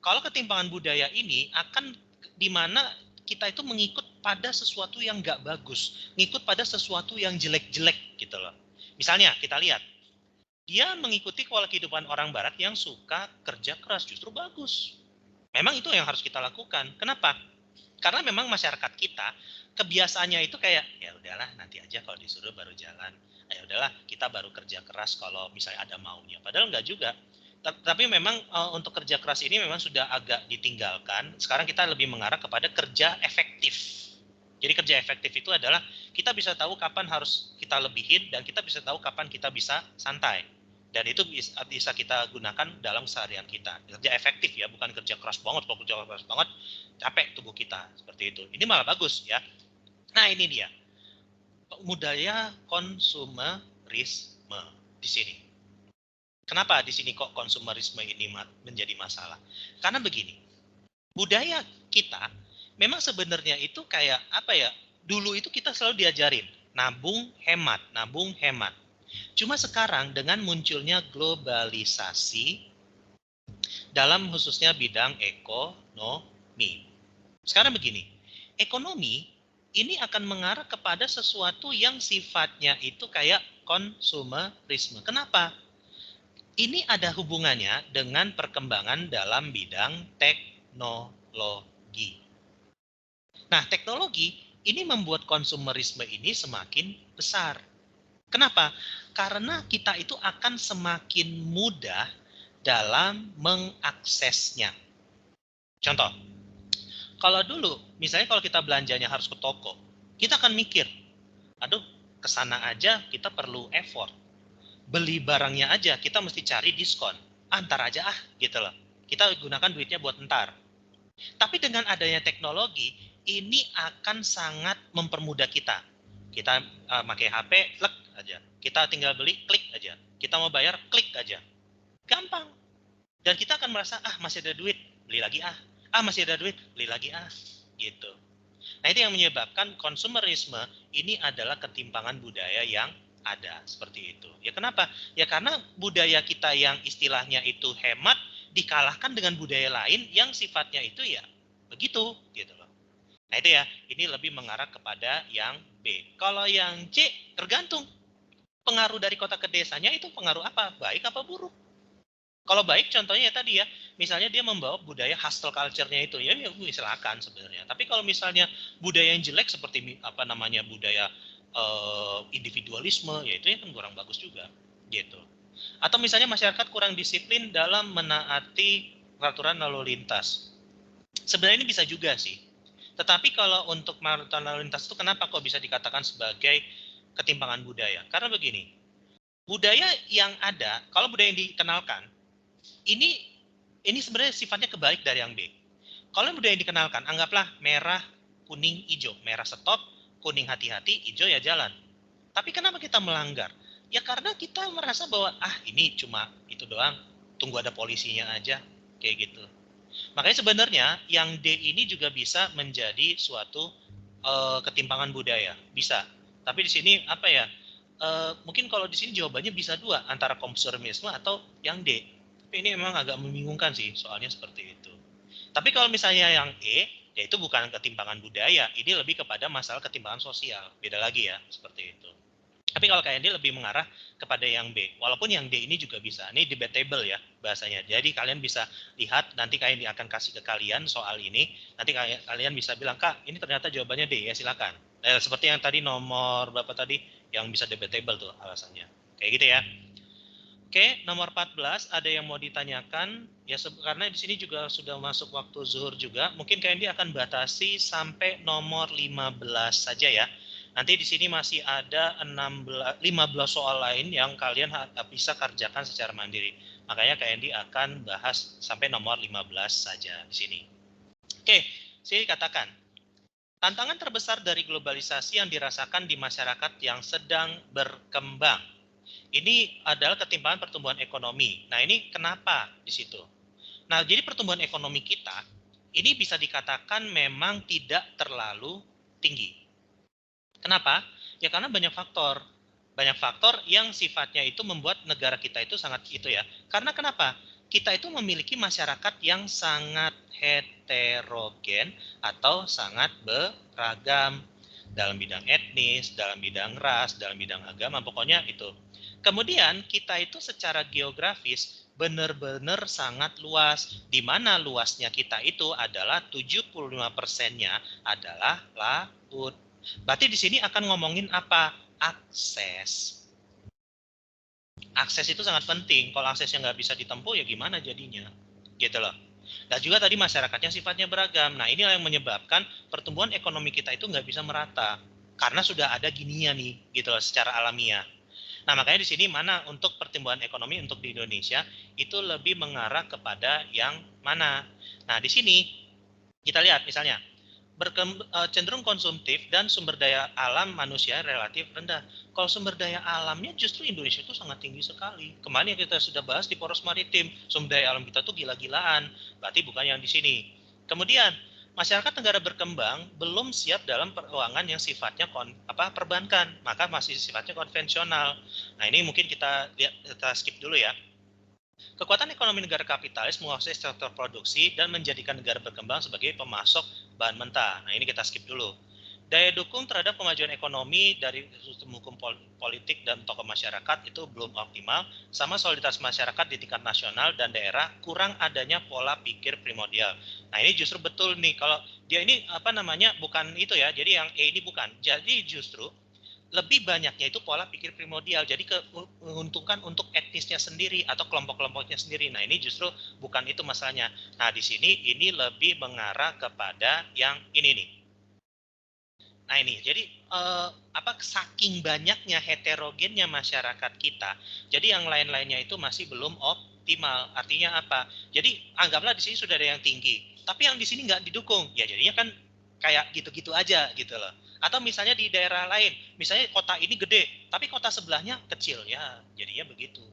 kalau ketimpangan budaya ini akan di mana kita itu mengikut pada sesuatu yang nggak bagus, ngikut pada sesuatu yang jelek-jelek gitu loh. Misalnya kita lihat Dia mengikuti pola kehidupan orang barat yang suka kerja keras, justru bagus. Memang itu yang harus kita lakukan. Kenapa? Karena memang masyarakat kita kebiasaannya itu kayak ya udahlah nanti aja kalau disuruh baru jalan. Ya udahlah kita baru kerja keras kalau misalnya ada maunya. Padahal enggak juga. Tapi memang untuk kerja keras ini memang sudah agak ditinggalkan. Sekarang kita lebih mengarah kepada kerja efektif. Jadi kerja efektif itu adalah kita bisa tahu kapan harus kita lebihin dan kita bisa tahu kapan kita bisa santai. Dan itu bisa kita gunakan dalam seharian kita. Kerja efektif ya, bukan kerja keras banget. Kalau kerja keras banget, capek tubuh kita. Seperti itu. Ini malah bagus ya. Nah ini dia. Budaya konsumerisme di sini. Kenapa di sini kok konsumerisme ini menjadi masalah? Karena begini, budaya kita memang sebenarnya itu kayak apa ya? Dulu itu kita selalu diajarin nabung hemat, nabung hemat. Cuma sekarang dengan munculnya globalisasi dalam khususnya bidang ekonomi. Sekarang begini, ekonomi ini akan mengarah kepada sesuatu yang sifatnya itu kayak konsumerisme. Kenapa? Ini ada hubungannya dengan perkembangan dalam bidang teknologi. Nah, teknologi ini membuat konsumerisme ini semakin besar. Kenapa? Karena kita itu akan semakin mudah dalam mengaksesnya. Contoh, kalau dulu, misalnya kalau kita belanjanya harus ke toko, kita akan mikir, aduh, kesana aja kita perlu effort. Beli barangnya aja kita mesti cari diskon. Antar aja gitu loh. Kita gunakan duitnya buat entar. Tapi dengan adanya teknologi, ini akan sangat mempermudah kita. Kita pakai HP, klik aja. Kita tinggal beli, klik aja. Kita mau bayar, klik aja. Gampang. Dan kita akan merasa, masih ada duit, beli lagi masih ada duit, beli lagi gitu. Nah itu yang menyebabkan konsumerisme ini adalah ketimpangan budaya yang ada seperti itu. Ya kenapa? Ya karena budaya kita yang istilahnya itu hemat dikalahkan dengan budaya lain yang sifatnya itu ya begitu gitu loh. Nah itu ya, ini lebih mengarah kepada yang B. Kalau yang C tergantung pengaruh dari kota ke desanya itu pengaruh apa? Baik apa buruk? Kalau baik contohnya ya tadi ya, misalnya dia membawa budaya hustle culture-nya itu ya silakan sebenarnya. Tapi kalau misalnya budaya yang jelek seperti apa namanya budaya individualisme, ya itu kan kurang bagus juga gitu. Atau misalnya masyarakat kurang disiplin dalam menaati peraturan lalu lintas. Sebenarnya ini bisa juga sih. Tetapi kalau untuk peraturan lalu lintas itu kenapa kok bisa dikatakan sebagai ketimpangan budaya? Karena begini, budaya yang ada, kalau budaya yang dikenalkan, ini sebenarnya sifatnya kebalik dari yang B. Kalau budaya yang dikenalkan, anggaplah merah, kuning, hijau. Merah stop, kuning hati-hati, hijau ya jalan. Tapi kenapa kita melanggar? Ya karena kita merasa bahwa ini cuma itu doang, tunggu ada polisinya aja, kayak gitu. Makanya sebenarnya yang D ini juga bisa menjadi suatu ketimpangan budaya, bisa. Tapi di sini apa ya? Mungkin kalau di sini jawabannya bisa dua, antara konsumerisme atau yang D. Tapi ini memang agak membingungkan sih, soalnya seperti itu. Tapi kalau misalnya yang E, ya itu bukan ketimpangan budaya, ini lebih kepada masalah ketimpangan sosial. Beda lagi ya, seperti itu. Tapi kalau kayak D lebih mengarah kepada yang B. Walaupun yang D ini juga bisa. Ini debatable ya bahasanya. Jadi kalian bisa lihat, nanti kalian akan kasih ke kalian soal ini. Nanti kalian bisa bilang, Kak, ini ternyata jawabannya D, ya silakan. Seperti yang tadi nomor berapa tadi, yang bisa debatable tuh alasannya. Kayak gitu ya. Oke, nomor 14 ada yang mau ditanyakan ya karena di sini juga sudah masuk waktu zuhur juga. Mungkin kalian akan batasi sampai nomor 15 saja ya. Nanti di sini masih ada 15 soal lain yang kalian bisa kerjakan secara mandiri. Makanya KND akan bahas sampai nomor 15 saja di sini. Oke, sini katakan. Tantangan terbesar dari globalisasi yang dirasakan di masyarakat yang sedang berkembang. Ini adalah ketimpangan pertumbuhan ekonomi. Nah, ini kenapa di situ? Nah, jadi pertumbuhan ekonomi kita ini bisa dikatakan memang tidak terlalu tinggi. Kenapa? Ya karena banyak faktor. Banyak faktor yang sifatnya itu membuat negara kita itu sangat itu ya. Karena kenapa? Kita itu memiliki masyarakat yang sangat heterogen atau sangat beragam dalam bidang etnis, dalam bidang ras, dalam bidang agama, pokoknya itu. Kemudian kita itu secara geografis benar-benar sangat luas, di mana luasnya kita itu adalah 75%-nya adalah laut. Berarti di sini akan ngomongin apa? Akses. Akses itu sangat penting. Kalau aksesnya nggak bisa ditempuh, ya gimana jadinya? Gitu loh. Dan juga tadi masyarakatnya sifatnya beragam. Nah, ini yang menyebabkan pertumbuhan ekonomi kita itu nggak bisa merata. Karena sudah ada gininya nih, gitu loh, secara alamiah. Nah, makanya di sini mana untuk pertumbuhan ekonomi untuk di Indonesia itu lebih mengarah kepada yang mana. Nah, di sini kita lihat misalnya cenderung konsumtif dan sumber daya alam manusia relatif rendah. Kalau sumber daya alamnya justru Indonesia itu sangat tinggi sekali. Kemarin yang kita sudah bahas di poros maritim, sumber daya alam kita tuh gila-gilaan. Berarti bukan yang di sini. Kemudian masyarakat negara berkembang belum siap dalam keuangan yang sifatnya perbankan, maka masih sifatnya konvensional. Nah, ini mungkin kita skip dulu ya. Kekuatan ekonomi negara kapitalis menguasai sektor produksi dan menjadikan negara berkembang sebagai pemasok bahan mentah. Nah, ini kita skip dulu. Daya dukung terhadap kemajuan ekonomi dari sistem hukum politik dan tokoh masyarakat itu belum optimal, sama soliditas masyarakat di tingkat nasional dan daerah kurang adanya pola pikir primordial. Nah, ini justru betul nih, kalau dia ini bukan itu ya, jadi yang E ini bukan. Jadi justru lebih banyaknya itu pola pikir primordial, jadi menguntungkan untuk etnisnya sendiri atau kelompok-kelompoknya sendiri. Nah, ini justru bukan itu masalahnya. Nah, di sini ini lebih mengarah kepada yang ini nih. Nah, ini jadi saking banyaknya heterogennya masyarakat kita, jadi yang lain-lainnya itu masih belum optimal. Artinya apa? Jadi anggaplah di sini sudah ada yang tinggi, tapi yang di sini nggak didukung, ya jadinya kan kayak gitu-gitu aja gitu loh. Atau misalnya di daerah lain, misalnya kota ini gede, tapi kota sebelahnya kecil, ya jadinya begitu.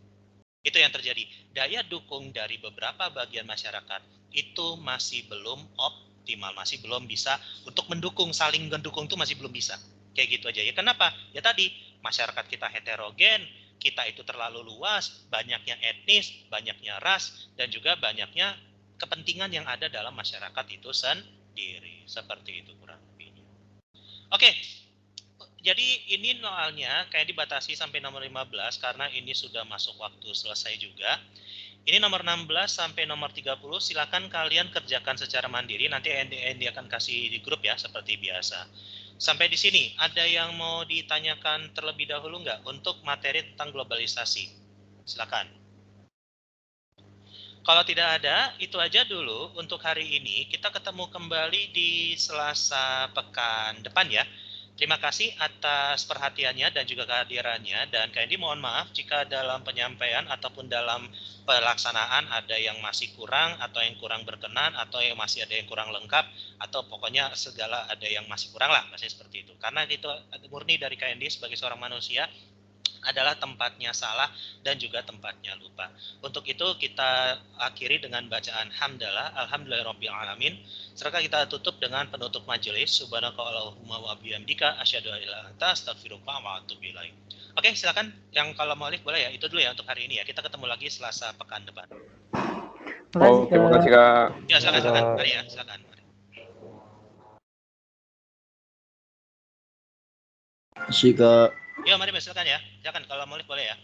Itu yang terjadi. Daya dukung dari beberapa bagian masyarakat itu masih belum optimal, masih belum bisa untuk mendukung, saling mendukung itu masih belum bisa. Kayak gitu aja ya. Kenapa? Ya tadi, masyarakat kita heterogen, kita itu terlalu luas, banyaknya etnis, banyaknya ras, dan juga banyaknya kepentingan yang ada dalam masyarakat itu sendiri. Seperti itu kurang lebihnya. Oke, jadi ini soalnya kayak dibatasi sampai nomor 15 karena ini sudah masuk waktu selesai juga. Ini nomor 16 sampai nomor 30 silakan kalian kerjakan secara mandiri, nanti Andy akan kasih di grup ya seperti biasa. Sampai di sini ada yang mau ditanyakan terlebih dahulu nggak untuk materi tentang globalisasi? Silakan. Kalau tidak ada, itu aja dulu untuk hari ini. Kita ketemu kembali di Selasa pekan depan ya. Terima kasih atas perhatiannya dan juga kehadirannya. Dan Kandi mohon maaf jika dalam penyampaian ataupun dalam pelaksanaan ada yang masih kurang, atau yang kurang berkenan, atau yang masih ada yang kurang lengkap, atau pokoknya segala ada yang masih kurang lah, masih seperti itu. Karena itu murni dari Kandi sebagai seorang manusia, adalah tempatnya salah dan juga tempatnya lupa. Untuk itu kita akhiri dengan bacaan hamdalah, alhamdulillahirabbil alamin. Serta kita tutup dengan penutup majelis, subhanakallahumma wa bihamdika asyhadu an la ilaha illa anta astaghfiruka wa atubu ilaik. Oke, silakan yang kalau mau live boleh ya. Itu dulu ya untuk hari ini ya. Kita ketemu lagi Selasa pekan depan. Terima kasih Kak. Ya, silakan. Mari ya, silakan. Kasih Kak. Ya, mari silakan ya. Silakan kalau mau live boleh ya.